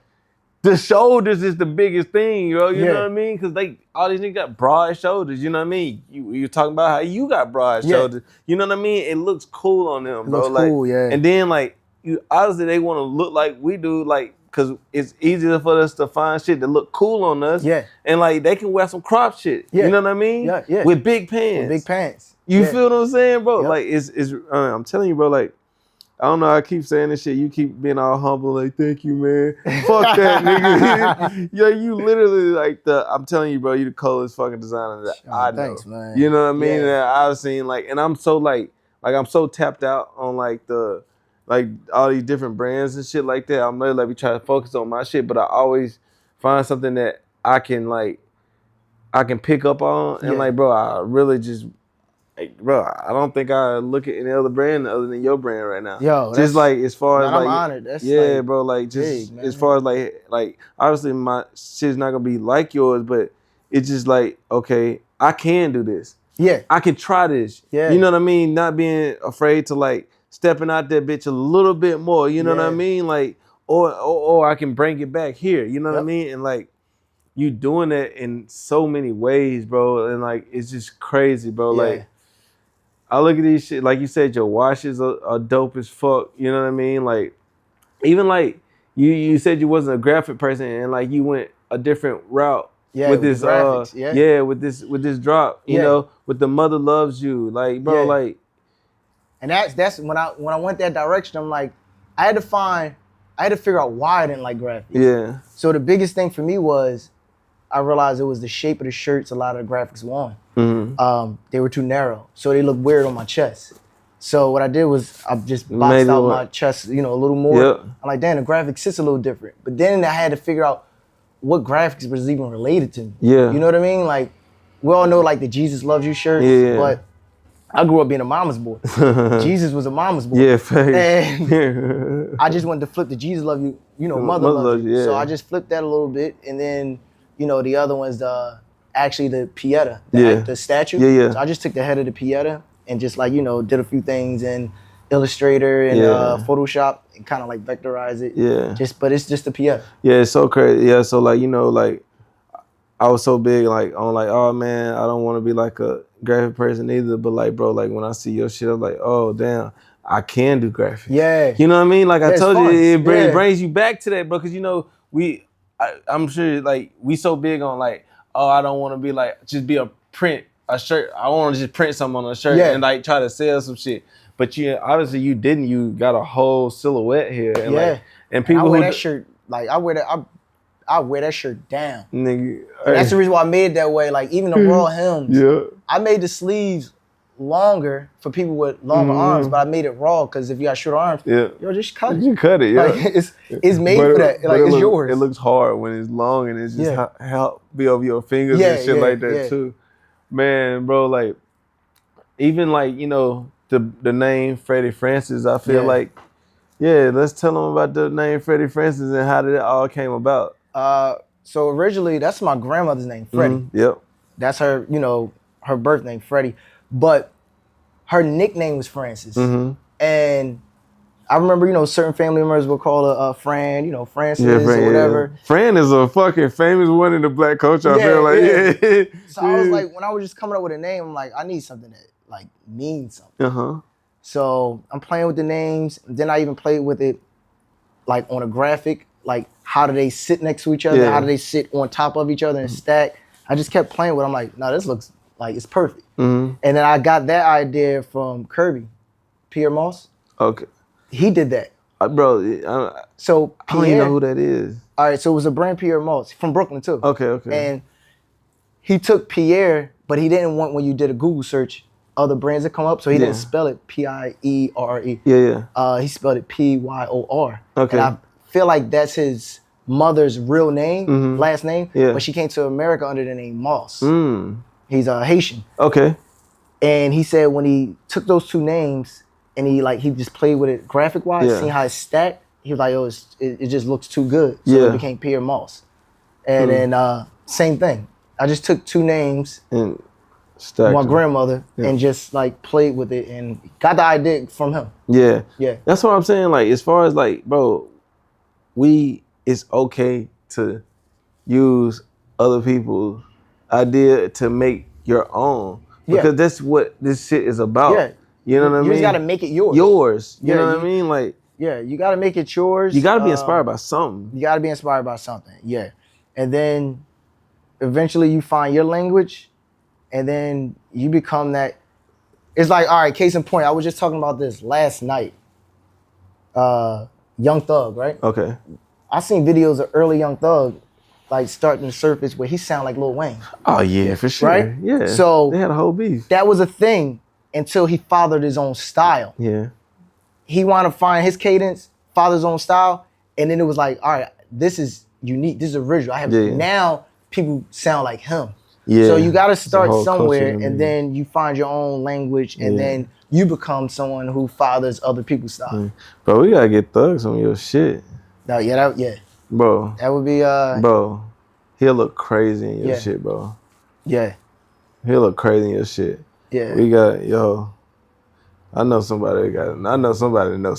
The shoulders is the biggest thing, you know what I mean? Because all these niggas got broad shoulders, you know what I mean? You talking about how you got broad shoulders, you know what I mean? It looks cool on them, bro. It looks cool, yeah. And then obviously they want to look like we do, like, because it's easier for us to find shit that look cool on us. Yeah. And like they can wear some crop shit, you know what I mean? Yeah, yeah. With big pants. With big pants. You feel what I'm saying, bro? Yep. Like it's I'm telling you, bro, like, I don't know, I keep saying this shit. You keep being all humble, like, thank you, man. Fuck that, nigga. Yo, you literally like I'm telling you, bro, you the coolest fucking designer that I know. Thanks, man. You know what I mean? Yeah. That I've seen, like, and I'm so I'm so tapped out on all these different brands and shit like that. I'm really be trying to focus on my shit, but I always find something that I can pick up on, and like, bro, I really just. Bro, I don't think I look at any other brand other than your brand right now. Yo, just like as far as I'm honored. That's bro, like just big, as far as like obviously my shit's not gonna be like yours, but it's just like, okay, I can do this. Yeah, I can try this. Yeah, you know what I mean. Not being afraid to like stepping out that bitch a little bit more. You know what I mean? Like or I can bring it back here. You know what I mean? And like you doing that in so many ways, bro. And like it's just crazy, bro. Like. I look at these shit, like you said, your washes are dope as fuck. You know what I mean? Like, even like you said you wasn't a graphic person, and like you went a different route with this graphics, with this drop. You know, with the Mother Loves You, like, bro, like. And that's when I went that direction. I'm like, I had to figure out why I didn't like graphics. Yeah. So the biggest thing for me was, I realized it was the shape of the shirts a lot of the graphics were on. Mm-hmm. They were too narrow, so they looked weird on my chest. So what I did was I just boxed out my chest, a little more. Yep. I'm like, damn, the graphics sits a little different. But then I had to figure out what graphics was even related to me. Yeah. You know what I mean? Like, we all know like the Jesus Loves You shirts, but I grew up being a mama's boy. Jesus was a mama's boy. Yeah, fact. And I just wanted to flip the Jesus Love You, Mother Loves You. So I just flipped that a little bit, and then the other one's actually the Pieta, the statue. Yeah. So I just took the head of the Pieta and just did a few things in Illustrator and Photoshop and kind of like vectorize it. Yeah. But it's just the Pieta. Yeah, it's so crazy. Yeah, so like I was so big on oh man, I don't want to be like a graphic person either. But like, bro, like when I see your shit, I'm like, oh damn, I can do graphics. Yeah. You know what I mean? Like I told you, it brings you back to that, bro. Because I'm sure like we so big on like, oh, I don't want to be like just be a shirt. I want to just print something on a shirt and like try to sell some shit. But obviously you didn't. You got a whole silhouette here. And and people I wear that shirt like I wear that shirt down. Nigga, that's the reason why I made it that way. Like even the raw hems. Yeah. I made the sleeves longer for people with longer arms, but I made it raw because if you got short arms, just cut it. You cut it, Like it's made for that. Like it's yours. It looks hard when it's long and it's just help be over your fingers and shit like that too. Man, bro, like even like the name Freddie Frances, I feel like let's tell them about the name Freddie Frances and how did it all came about. So originally that's my grandmother's name, Freddie. Mm-hmm. Yep. That's her, her birth name, Freddie. But her nickname was Frances. Mm-hmm. And I remember, certain family members would call her Fran, Frances or whatever. Yeah. Fran is a fucking famous one in the black culture, I feel like. So I was like, when I was just coming up with a name, I'm like, I need something that like means something. Uh-huh. So I'm playing with the names. Then I even played with it like on a graphic, like how do they sit next to each other? Yeah. How do they sit on top of each other and stack? I just kept playing with it. I'm like, no, this looks like it's perfect. Mm-hmm. And then I got that idea from Kirby, Pierre Moss. Okay. He did that. Bro, So I don't even know who that is. All right, so it was a brand Pierre Moss from Brooklyn too. Okay. And he took Pierre, but he didn't want when you did a Google search other brands that come up, so he didn't spell it Piere. Yeah. He spelled it Pyor. Okay. And I feel like that's his mother's real name, last name. Yeah. But she came to America under the name Moss. Mm. He's a Haitian. Okay. And he said when he took those two names and he just played with it graphic wise, seeing how it's stacked, he was like, oh, it just looks too good. So it became Pierre Moss. And then same thing. I just took two names and my grandmother and just like played with it and got the idea from him. Yeah. Yeah. That's what I'm saying. Like, as far as like, bro, it's okay to use other people's idea to make your own. Because that's what this shit is about. Yeah. You know what I mean? You just gotta make it yours. You know what I mean? Like, yeah, you gotta make it yours. You gotta be inspired by something. You gotta be inspired by something. Yeah. And then eventually you find your language and then you become that. It's like, all right, case in point, I was just talking about this last night. Young Thug, right? Okay. I seen videos of early Young Thug like starting to surface where he sound like Lil Wayne. Oh yeah, for sure. Right? Yeah. So they had a whole beef. That was a thing until he fathered his own style. Yeah. He wanted to find his cadence, father his own style, and then it was like, all right, this is unique, this is original. Now people sound like him. Yeah. So you gotta start somewhere and then you find your own language and then you become someone who fathers other people's style. Bro, we gotta get Thugs on your shit. No, Bro. That would be Bro, he'll look crazy in your shit, bro. Yeah. He'll look crazy in your shit. Yeah. We got, I know somebody that knows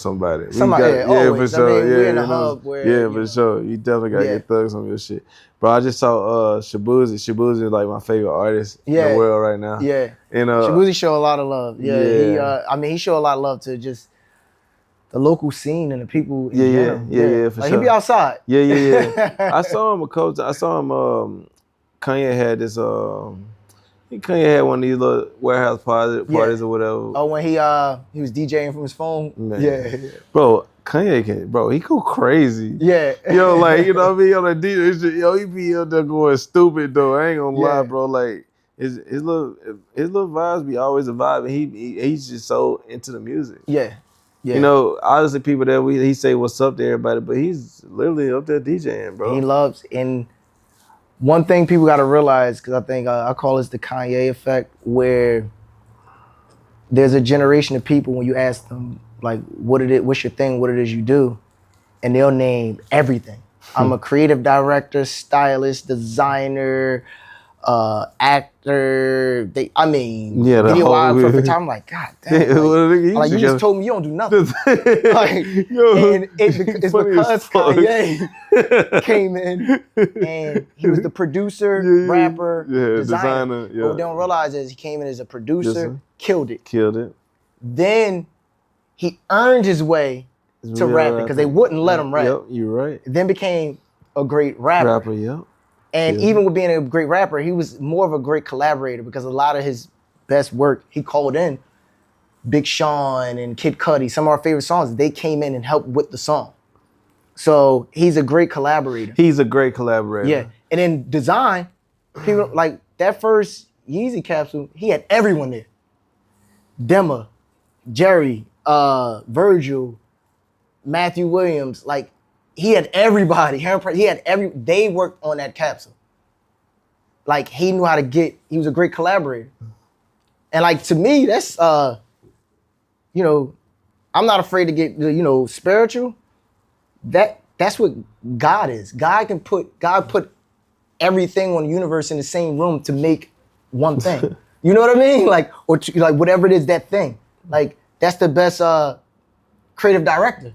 somebody. For sure. We're in a hub where for sure. You definitely gotta get Thugs on your shit. Bro, I just saw Shabuzi. Shabuzi is like my favorite artist in the world right now. Yeah. And Shabuzi show a lot of love. He show a lot of love to just the local scene and the people. For sure. He be outside. Yeah. I saw him a couple times. I saw him. Kanye had this. Kanye had one of these little warehouse parties or whatever. Oh, when he was DJing from his phone. Man. Yeah. Bro, Kanye he go crazy. Yeah. Like, you know what I mean? On the DJ shit, he be out there going stupid though. I ain't gonna lie, bro. Like his little vibes be always a vibe, and he's just so into the music. Yeah. You know, obviously people that he say what's up to everybody, but he's literally up there DJing, bro. He loves, and one thing people got to realize, because I think I call this the Kanye effect, where there's a generation of people when you ask them like, what's your thing, what it is you do, and they'll name everything. I'm a creative director, stylist, designer, actor. Video for time. I'm like, God damn. Like you just told me you don't do nothing. And it's because Kanye came in and he was the producer, rapper, designer. What they don't realize is he came in as a producer, killed it. Then he earned his way to rapping because they wouldn't let him rap. Yep, you're right. Then became a great rapper. And even with being a great rapper, he was more of a great collaborator because a lot of his best work, he called in Big Sean and Kid Cudi, some of our favorite songs. They came in and helped with the song. So he's a great collaborator. Yeah. And in design, people like that first Yeezy capsule, he had everyone there. Dema, Jerry, Virgil, Matthew Williams, like he had everybody. They worked on that capsule. Like he knew how to he was a great collaborator. And like to me, that's I'm not afraid to get spiritual. That's what God is. God put everything on the universe in the same room to make one thing. You know what I mean? Like like whatever it is, that thing. Like that's the best creative director.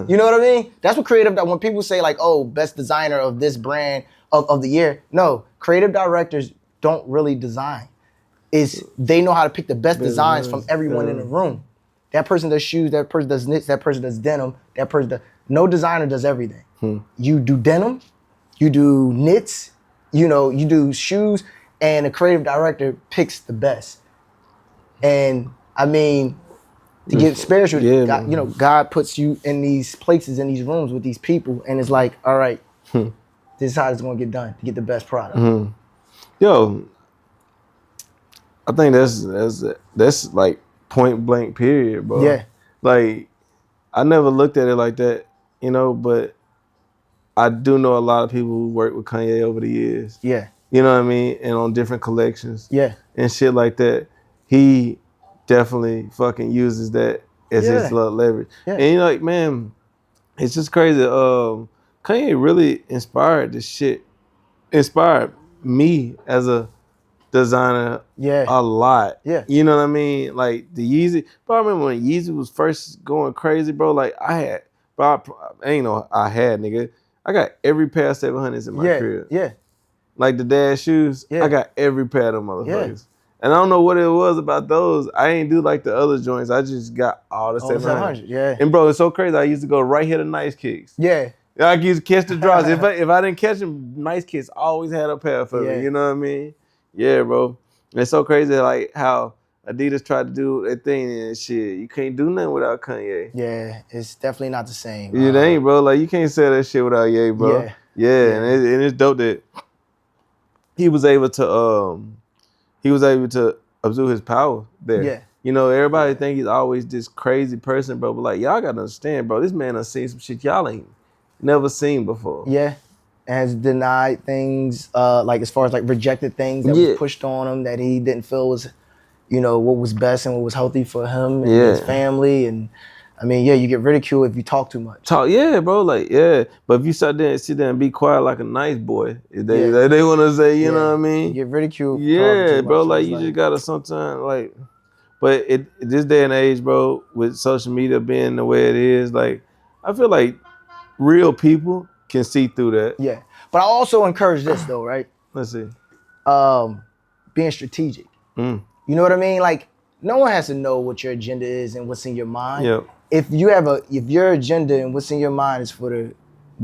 You know what I mean? That's what when people say like, oh, best designer of this brand of the year. No, creative directors don't really design. They know how to pick the best designs from everyone in the room. That person does shoes, that person does knits, that person does denim, that person does. no designer does everything. You do denim, you do knits, you do shoes, and the creative director picks the best. And I mean, to get spiritual, God, God puts you in these places, in these rooms with these people, and it's like, all right, this is how it's gonna get done to get the best product. Yo, I think that's like point blank period, bro. Yeah. Like, I never looked at it like that, but I do know a lot of people who work with Kanye over the years. Yeah. You know what I mean? And on different collections. Yeah. And shit like that. He definitely fucking uses that as his leverage. Yeah. And like, man, it's just crazy. Kanye really inspired this shit. Inspired me as a designer a lot. Yeah. You know what I mean? Like the Yeezy. Bro, I remember when Yeezy was first going crazy, bro. Like I got every pair of 700s in my crib. Yeah. Like the Dash shoes, I got every pair of them motherfuckers. And I don't know what it was about those. I ain't do like the other joints. I just got all the 700s. Yeah. And bro, it's so crazy. I used to go right here to Nice Kicks. Yeah. I used to catch the draws. if I didn't catch them, Nice Kicks always had a pair for me. You know what I mean? Yeah, bro. And it's so crazy like how Adidas tried to do their thing and shit. You can't do nothing without Kanye. Yeah, it's definitely not the same. It ain't, bro. Like you can't sell that shit without Ye, bro. Yeah. And it's dope that he was able to absorb his power there. Yeah. Everybody think he's always this crazy person, bro. But like y'all gotta understand, bro, this man done seen some shit y'all ain't never seen before. Yeah. Has denied things, like as far as like rejected things that was pushed on him that he didn't feel was, what was best and what was healthy for him and his family. And I mean, you get ridiculed if you talk too much. Bro. Like, but if you sit there and be quiet like a nice boy, if they want to say, you know what I mean? You get ridiculed. Yeah, bro. Like you just gotta sometimes like, but this day and age, bro, with social media being the way it is, like I feel like real people can see through that. Yeah, but I also encourage this though, right? Let's see. Being strategic. Mm. You know what I mean? Like no one has to know what your agenda is and what's in your mind. Yep. If your agenda and what's in your mind is for the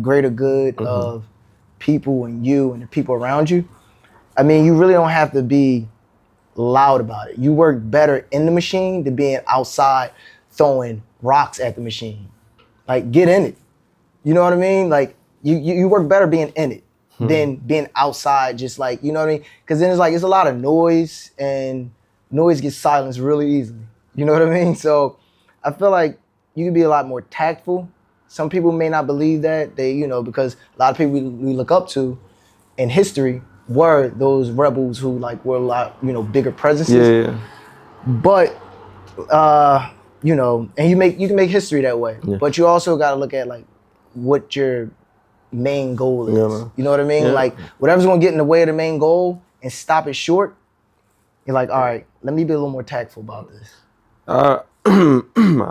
greater good of people and you and the people around you, I mean, you really don't have to be loud about it. You work better in the machine than being outside throwing rocks at the machine. Like get in it. You know what I mean? Like you work better being in it than being outside just like, you know what I mean? Because then it's a lot of noise and noise gets silenced really easily. You know what I mean? So I feel like you can be a lot more tactful. Some people may not believe that. Because a lot of people we look up to in history were those rebels who were a lot, bigger presences. Yeah. But and you can make history that way. Yeah. But you also gotta look at what your main goal is. Yeah. You know what I mean? Yeah. Like whatever's gonna get in the way of the main goal and stop it short, you're like, all right, let me be a little more tactful about this. I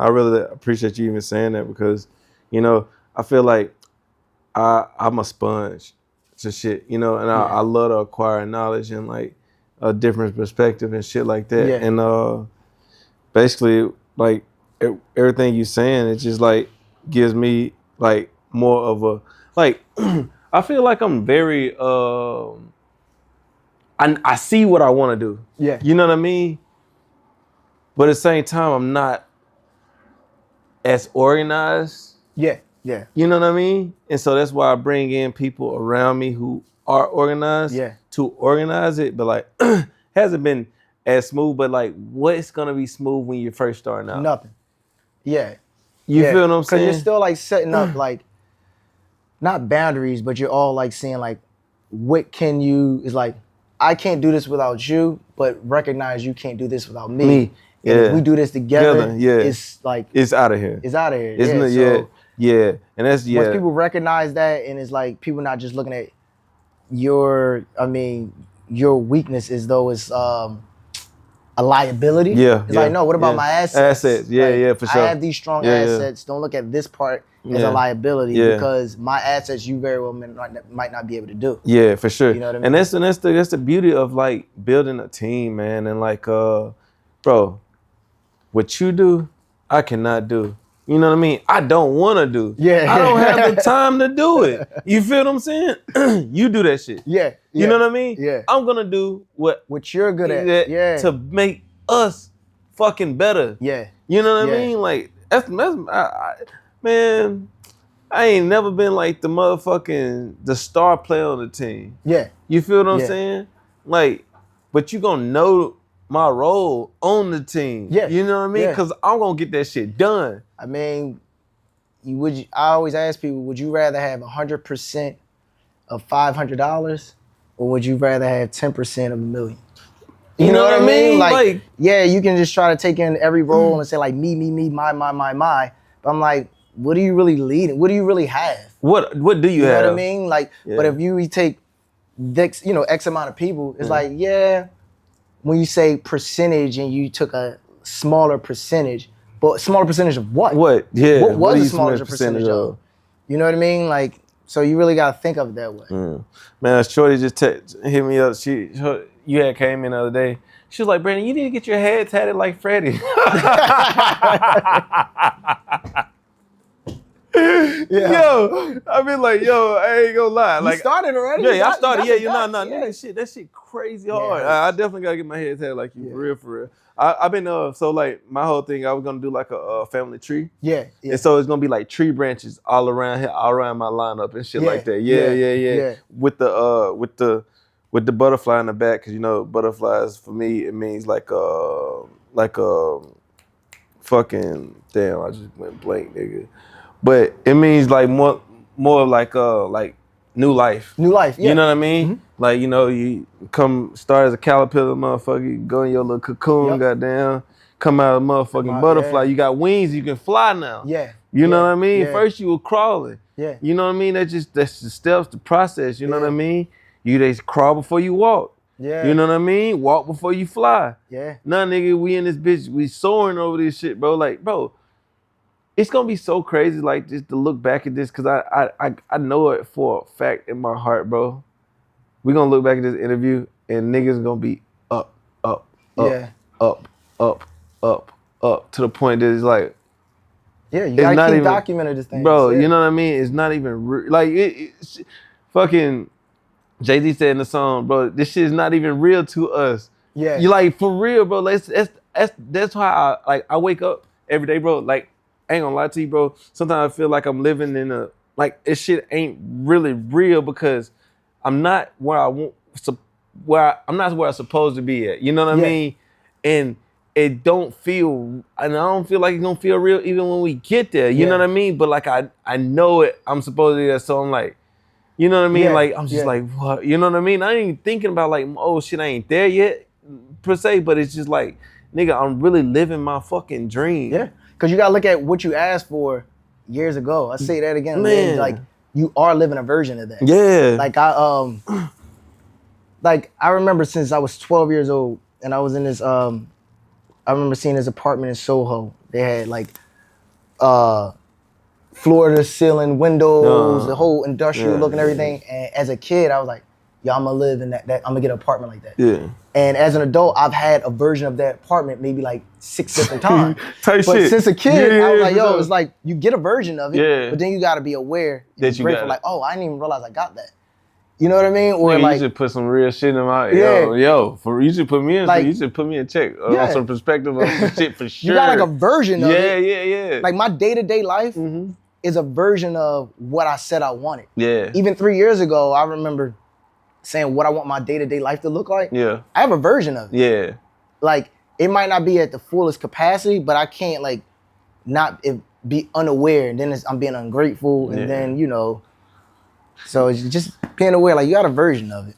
really appreciate you even saying that because, I feel like I'm a sponge to shit, and I love to acquire knowledge and a different perspective and shit like that. Yeah. And basically, everything you're saying, it just gives me more of a I feel like I'm very I see what I want to do. Yeah. You know what I mean? But at the same time, I'm not as organized. Yeah, yeah. You know what I mean? And so that's why I bring in people around me who are organized to organize it. But hasn't been as smooth, but what's gonna be smooth when you're first starting out? Nothing. Yeah. You feel what I'm saying? Because you're still setting up not boundaries, but you're all saying what can you is I can't do this without you, but recognize you can't do this without me. And if we do this together, it's it's out of here. It's out of here. Isn't it? Yeah. And that's once people recognize that, and it's people not just looking at your weakness as though it's a liability. Yeah. It's no, what about my assets? Assets. Yeah, for sure. I have these strong assets. Don't look at this part as a liability because my assets you very well might not be able to do. Yeah, for sure. You know what I mean? And that's the beauty of building a team, man. And bro, what you do, I cannot do. You know what I mean? I don't want to do. Yeah. I don't have the time to do it. You feel what I'm saying? You do that shit. Yeah. You know what I mean? Yeah. I'm going to do what you're good at. Yeah. to make us fucking better. Yeah. You know what I mean? Like, man, I ain't never been like the star player on the team. Yeah. You feel what I'm saying? Like, but you gonna know my role on the team. Yeah. You know what I mean? Because I'm gonna get that shit done. I mean, I always ask people, would you rather have 100% of $500 or would you rather have 10% of $1 million? You know what I mean? Like, yeah, you can just try to take in every role and say like me, my. But I'm like, what are you really leading? What do you really have? What do you have? You know what I mean? Like, but if you take X amount of people, it's like, when you say percentage and you took a smaller percentage, but smaller percentage of what? What? Yeah. What was the smaller percentage of? You know what I mean? Like, so you really got to think of it that way. Man, Shorty just hit me up. You had came in the other day. She was like, Branden, you need to get your head tatted like Freddie. Yo, I mean, like, I ain't gonna lie. Like, you started already? Yeah, I started. That shit crazy hard. I definitely gotta get my head tatted like you, for real. I've been so like my whole thing. I was gonna do like a family tree. Yeah. And so it's gonna be like tree branches all around here, all around my lineup and shit like that. Yeah. With the butterfly in the back, because butterflies for me it means like fucking damn. I just went blank, nigga. But it means like more like new life. New life, yeah. You know what I mean? Mm-hmm. Like, you come start as a caterpillar, motherfucker, you go in your little cocoon, goddamn, come out a motherfucking butterfly. You got wings, you can fly now. Yeah. You know what I mean? Yeah. First you were crawling. Yeah. You know what I mean? That's the steps, the process, you know what I mean? You just crawl before you walk. Yeah. You know what I mean? Walk before you fly. Yeah. Nah, nigga, we in this bitch, we soaring over this shit, bro. Like, bro, it's gonna be so crazy, like, just to look back at this, cause I know it for a fact in my heart, bro. We gonna look back at this interview and niggas gonna be up, up, to the point that it's like, you gotta keep documenting this thing, bro. You know what I mean? It's not even like it's fucking. Jay-Z said in the song, bro, this shit is not even real to us. Yeah, you like for real, bro. That's why I wake up every day, bro. Like, I ain't gonna lie to you, bro. Sometimes I feel like I'm living in this shit ain't really real because I'm not where I'm not where I'm supposed to be at. You know what I mean? And it don't feel, and I don't feel like it's gonna feel real even when we get there. You know what I mean? But like I know it. I'm supposed to be there, so I'm like, you know what I mean? Like I'm just like, what? You know what I mean? I ain't even thinking about like, oh shit, I ain't there yet per se. But it's just like, nigga, I'm really living my fucking dream. Yeah. Because you got to look at what you asked for years ago. I say that again. Man. Like, you are living a version of that. Yeah. Like, I remember since I was 12 years old, and I was in this, I remember seeing this apartment in Soho. They had, like, floor-to-ceiling windows, the whole industrial look and everything. And as a kid, I was like, yo, I'm going to live in that. I'm going to get an apartment like that. Yeah. And as an adult, I've had a version of that apartment maybe like 6 different times. But since a kid, I was like, yo, it's like you get a version of it, but then you got to be aware that you're grateful. Like, oh, I didn't even realize I got that. You know what I mean? Or nigga, like, you should put some real shit in my you should put me in. Like, you should put me in check on some perspective of some shit for sure. You got like a version of it. Yeah. Like my day-to-day life is a version of what I said I wanted. Yeah. Even 3 years ago, I remember saying what I want my day-to-day life to look like. Yeah. I have a version of it. Yeah. Like, it might not be at the fullest capacity, but I can't like not be unaware, and then I'm being ungrateful, and then, so it's just being aware, like, you got a version of it.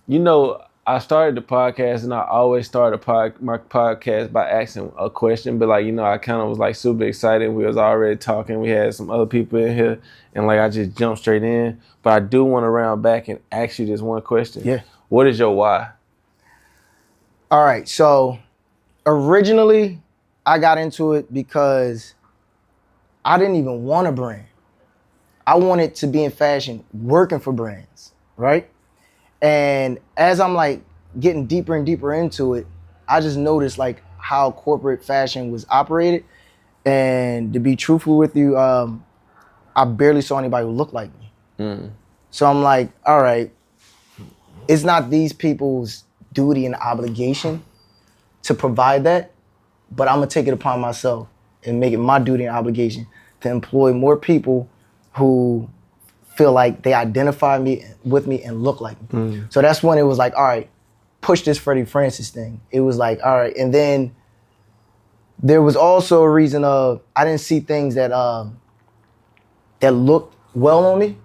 I started the podcast, and I always start my podcast by asking a question, but like, I kind of was like super excited. We was already talking. We had some other people in here, and like I just jumped straight in. But I do want to round back and ask you this one question. Yeah. What is your why? All right. So originally, I got into it because I didn't even want a brand. I wanted to be in fashion, working for brands, right? And as I'm like getting deeper and deeper into it, I just noticed like how corporate fashion was operated. And to be truthful with you, I barely saw anybody who looked like me. So I'm like, all right, it's not these people's duty and obligation to provide that, but I'm gonna take it upon myself and make it my duty and obligation to employ more people who feel like they identify with me and look like me. So that's when it was like, all right, push this Freddie Frances thing. It was like, all right, and then there was also a reason of I didn't see things that that looked well on me.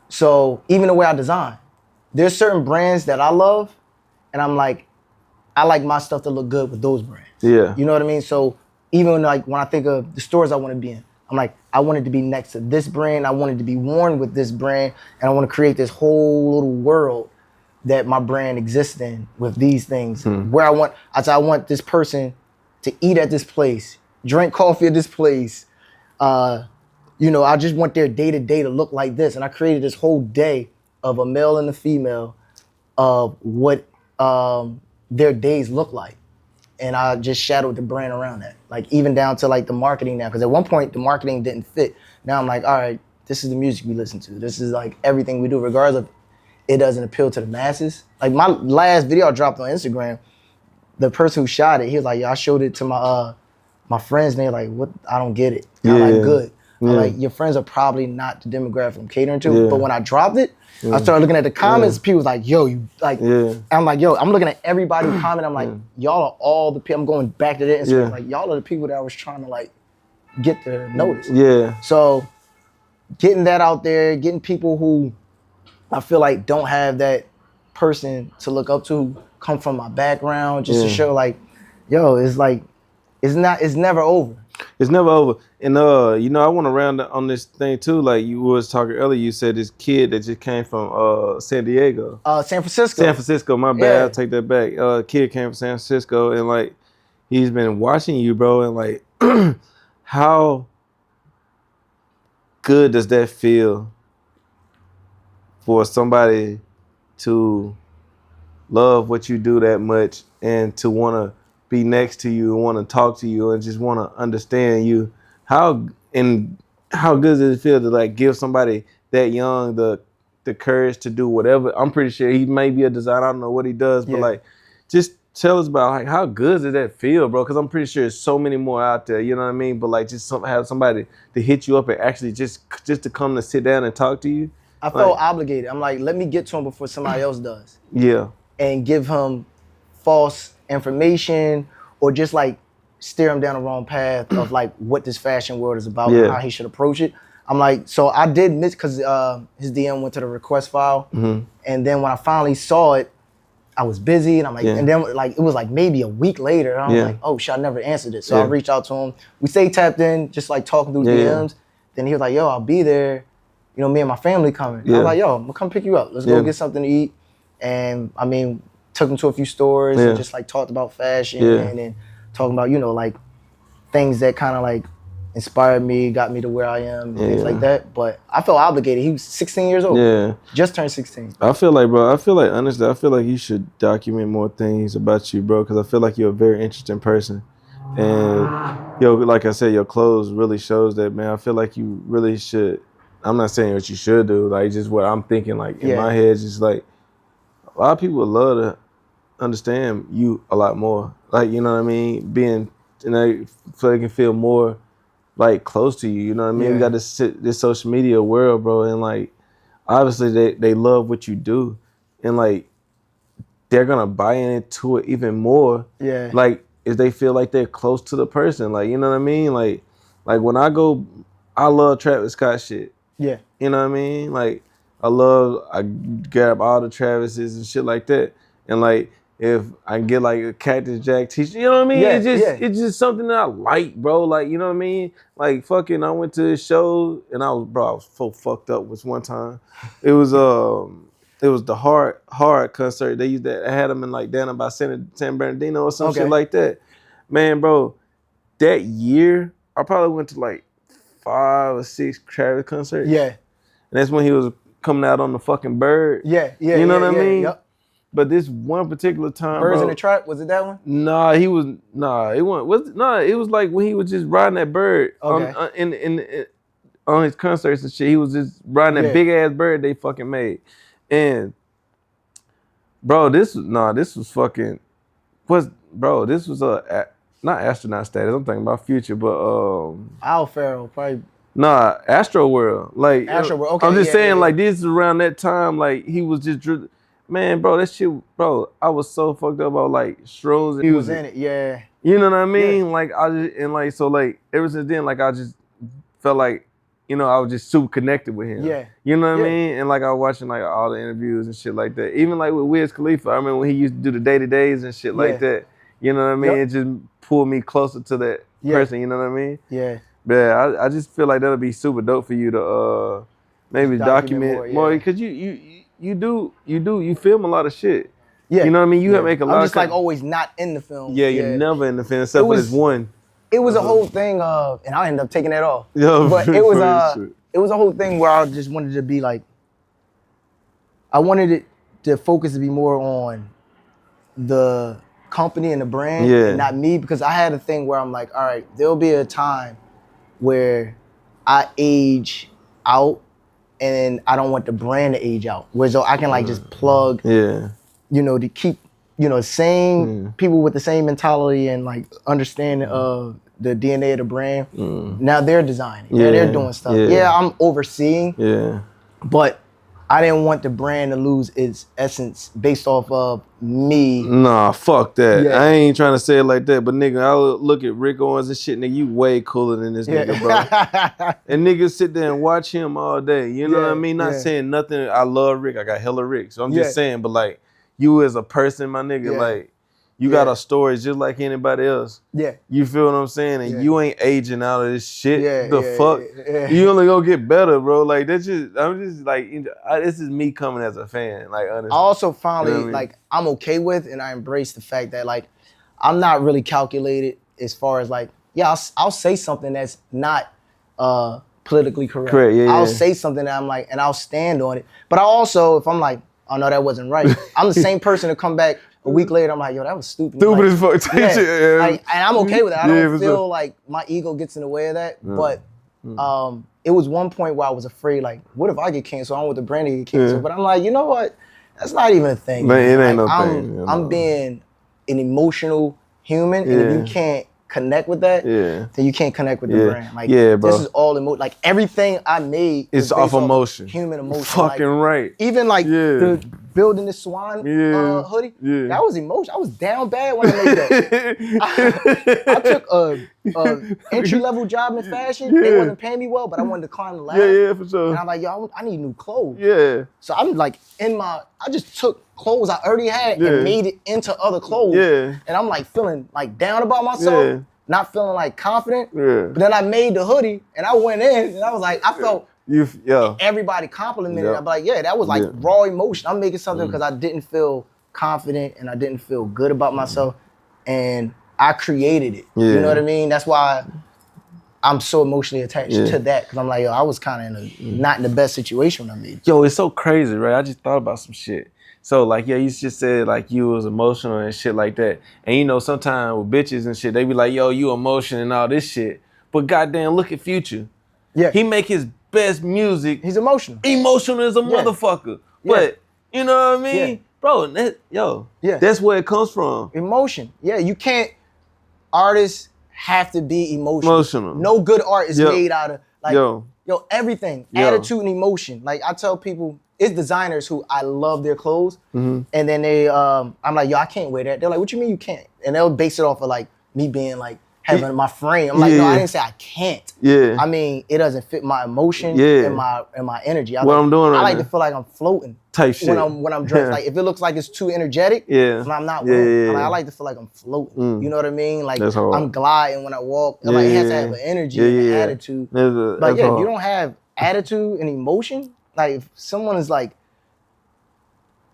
So even the way I design, there's certain brands that I love, and I'm like, I like my stuff to look good with those brands. Yeah. You know what I mean? So even like when I think of the stores I want to be in, I'm like, I want it to be next to this brand. I want it to be worn with this brand, and I want to create this whole little world that my brand exists in with these things. Where I want this person to eat at this place, drink coffee at this place. You know, I just want their day-to-day to look like this. And I created this whole day of a male and a female of what their days look like. And I just shadowed the brand around that. Like even down to like the marketing now. Because at one point the marketing didn't fit. Now I'm like, all right, this is the music we listen to. This is like everything we do, regardless of it doesn't appeal to the masses. Like my last video I dropped on Instagram, the person who shot it, he was like, yeah, I showed it to my friends, and they're like, what? I don't get it. And I'm like, good. I'm like, your friends are probably not the demographic I'm catering to. But when I dropped it, I started looking at the comments. People was like, yo, you like, I'm like, yo, I'm looking at everybody who comment. I'm like, y'all are all the people. I'm going back to their Instagram. Like, y'all are the people that I was trying to like get to notice. So getting that out there, getting people who I feel like don't have that person to look up to, come from my background, just to show like, yo, it's like, it's never over. It's never over. And you know, I want to round on this thing too. Like you was talking earlier, you said this kid that just came from San Diego. San Francisco. San Francisco, my bad. I'll take that back. Kid came from San Francisco, and like he's been watching you, bro, and like how good does that feel for somebody to love what you do that much and to want to be next to you and want to talk to you and just want to understand you? How good does it feel to like give somebody that young the courage to do whatever? I'm pretty sure he may be a designer. I don't know what he does, but like, just tell us about like how good does that feel, bro? Because I'm pretty sure there's so many more out there. You know what I mean? But like, just have somebody to hit you up and actually just to come to sit down and talk to you. I felt obligated. I'm like, let me get to him before somebody else does. Yeah. And give him false information or just like steer him down the wrong path of like what this fashion world is about and how he should approach it. I'm like, so I did miss because his DM went to the request file. And then when I finally saw it, I was busy and I'm like, and then like it was like maybe a week later. And I was like, oh shit, I never answered it. So I reached out to him. We stayed tapped in, just like talking through DMs. Then he was like, yo, I'll be there. You know, me and my family coming. I was like, yo, I'm gonna come pick you up. Let's go get something to eat. And I mean, took him to a few stores and just like talked about fashion and then talking about, you know, like things that kind of like inspired me, got me to where I am, and things like that. But I felt obligated. He was 16 years old. Just turned 16. I feel like, honestly, I feel like you should document more things about you, bro, because I feel like you're a very interesting person. And, yo, like I said, your clothes really shows that, man. I feel like you really should. I'm not saying what you should do, like just what I'm thinking, like in my head, just like a lot of people would love to understand you a lot more. Like, you know what I mean? Being, and I feel they can feel more like close to you, you know what I mean? We got this social media world, bro, and like obviously they love what you do, and like they're gonna buy into it even more. Like if they feel like they're close to the person, like, you know what I mean? Like when I go, I love Travis Scott shit. You know what I mean? Like I grab all the Travises and shit like that. And like if I can get like a Cactus Jack t-shirt, you know what I mean? It's just something that I like, bro. Like, you know what I mean? Like fucking I went to a show and I was so fucked up was one time. It was the hard concert. They used that. I had them in like down by San Bernardino or some shit like that. Man, bro, that year I probably went to like 5 or 6 Travis concerts. And that's when he was coming out on the fucking bird. You know what I mean? But this one particular time, Birds bro, in the Trap, was it that one? Nah, it was like when he was just riding that bird Okay. on his concerts and shit. He was just riding that Yeah. big ass bird they fucking made. And bro, this was fucking this was not astronaut status. I'm thinking about Future, but Al Farrell, probably. nah, Astro World. Like Astro World, okay. I'm just saying, yeah. like this is around that time, like he was just man, bro, that shit, bro, I was so fucked up about like shrooms and He was music. in it, yeah. You know what I mean? Like I just and like so like ever since then, like I just felt like, you know, I was just super connected with him. Yeah. You know what I mean? And like I was watching like all the interviews and shit like that. Even like with Wiz Khalifa, I remember when he used to do the day-to-days and shit like that. You know what I mean? It just pulled me closer to that person, you know what I mean? Yeah. But I just feel like that'll be super dope for you to maybe document more because you film a lot of shit. Yeah. You know what I mean? You make a lot. I'm just like always not in the film. Yeah, you're never in the film except for this one. It was a whole thing of, and I ended up taking that off. Yo, but it was a whole thing where I just wanted to be like, I wanted it to focus to be more on the company and the brand and not me, because I had a thing where I'm like, all right, there'll be a time where I age out and I don't want the brand to age out. Where so I can like just plug, you know, to keep, you know, same people with the same mentality and like understanding of the DNA of the brand. Now they're designing, they're doing stuff. I'm overseeing, but I didn't want the brand to lose its essence based off of me. Nah, fuck that. I ain't trying to say it like that, but nigga, I look at Rick Owens and shit, nigga, you way cooler than this nigga, bro. And niggas sit there and watch him all day. You know what I mean? Not saying nothing. I love Rick. I got hella Rick. So I'm just saying, but like, you as a person, my nigga, like, you got a story just like anybody else. You feel what I'm saying? And you ain't aging out of this shit. Fuck? You only gonna get better, bro. Like, I'm just like, this is me coming as a fan, like, honestly. I also finally, like, I'm okay with, and I embrace the fact that, like, I'm not really calculated as far as, like, I'll say something that's not politically correct. I'll say something that I'm like, and I'll stand on it. But I also, if I'm like, oh no, that wasn't right, I'm the same person to come back a week later, I'm like, yo, that was stupid. Stupid as fuck. Like, and I'm okay with that. I don't feel like my ego gets in the way of that. But it was one point where I was afraid, like, what if I get canceled? I don't want the brand to get canceled. But I'm like, you know what? That's not even a thing. Man, it ain't no thing. I'm being an emotional human, and if you can't connect with that, then you can't connect with the brand. Like, bro. This is all emotion. Like, everything I made is off emotion. Human emotion. Fucking like, right. Even like the building the swan hoodie, that was emotion. I was down bad when I made that. I took a entry-level job in fashion. They wasn't paying me well, but I wanted to climb the ladder. For sure. And I'm like, yo, I need new clothes. So I'm like, I just took clothes I already had and made it into other clothes. And I'm like feeling like down about myself, not feeling like confident. But then I made the hoodie and I went in and I was like, I felt everybody complimented it. I'm like, that was like raw emotion. I'm making something because I didn't feel confident and I didn't feel good about myself. And I created it. You know what I mean? That's why I'm so emotionally attached to that, because I'm like, yo, I was kind of not in the best situation when I made it. Yo, it's so crazy, right? I just thought about some shit. So, like, you just said, like, you was emotional and shit like that. And, you know, sometimes with bitches and shit, they be like, yo, you emotional and all this shit. But goddamn, look at Future. He make his best music. He's emotional. Emotional as a motherfucker. But, you know what I mean? Bro, that's where it comes from. Emotion. You can't, artists have to be emotional. No good art is made out of, like, everything. Attitude and emotion. Like, I tell people, it's designers who I love their clothes, and then they, I'm like, yo, I can't wear that. They're like, what you mean you can't? And they'll base it off of like me being like having my frame. I'm like, no, I didn't say I can't. I mean, it doesn't fit my emotion and my energy. I like to feel like I'm floating type shit when I'm dressed. Like, if it looks like it's too energetic, I'm not wearing. I'm like, I like to feel like I'm floating. You know what I mean? Like, I'm gliding when I walk. Like, it has to have an energy and an attitude. But if you don't have attitude and emotion, like, if someone is like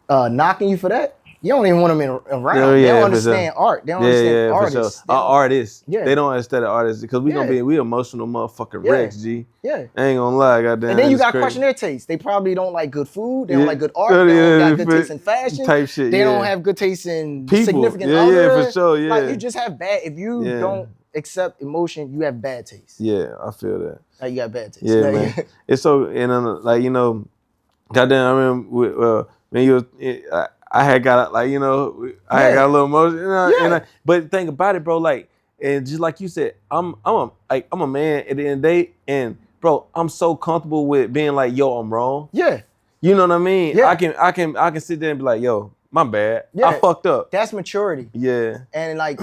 knocking you for that, You don't even want them around. Yeah, They don't for understand sure. art. They don't understand For sure. artists. Artists. Yeah. They don't understand the artists because we Yeah. we emotional motherfucking Yeah. wrecks, G. Yeah. I ain't gonna lie, goddamn. And then you it's got to crazy. question their taste. They probably don't like good food. They don't like good art. Yeah, They don't yeah, got good taste in fashion. type shit, They yeah. don't have good taste in People. significant Yeah, other. for sure, yeah. Like you just have bad. If you don't accept emotion, you have bad taste. Yeah, I feel that. Like you got bad taste. Yeah, man. It's so, and like, you know, goddamn, I remember when you was, I had got like, you know, I had got a little emotion, you know, but the thing about it, bro, like, and just like you said, I'm a man at the end of the day, and bro, I'm so comfortable with being like, yo, I'm wrong. Yeah. You know what I mean? Yeah. I can sit there and be like, yo, my bad. Yeah. I fucked up. That's maturity. Yeah. And like,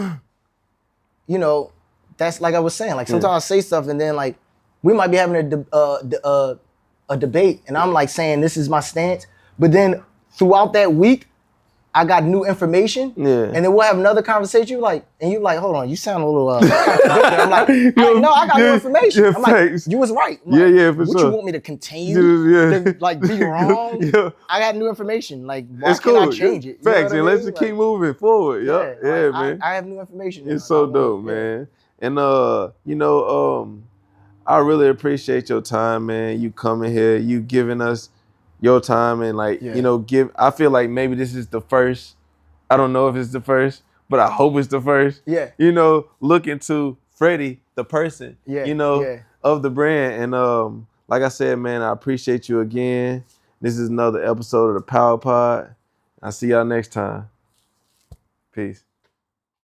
you know, that's like I was saying, like sometimes I say stuff and then like we might be having a debate and I'm like saying this is my stance, but then throughout that week I got new information, and then we'll have another conversation. And you like, hold on, you sound a little. I'm like, no, I got new information. I'm like, you was right. I'm like, for what sure. you want me to continue to like be wrong? I got new information. Like, why can't I change it? Facts, and let's just keep moving forward. Yeah, man. I have new information. It's so dope, man. And you know, I really appreciate your time, man. You coming here, you giving us your time, and like, you know, I feel like maybe this is the first. I don't know if it's the first, but I hope it's the first. Yeah. You know, look into Freddie, the person. You know, of the brand, and like I said, man, I appreciate you again. This is another episode of the Power Pod. I'll see y'all next time. Peace.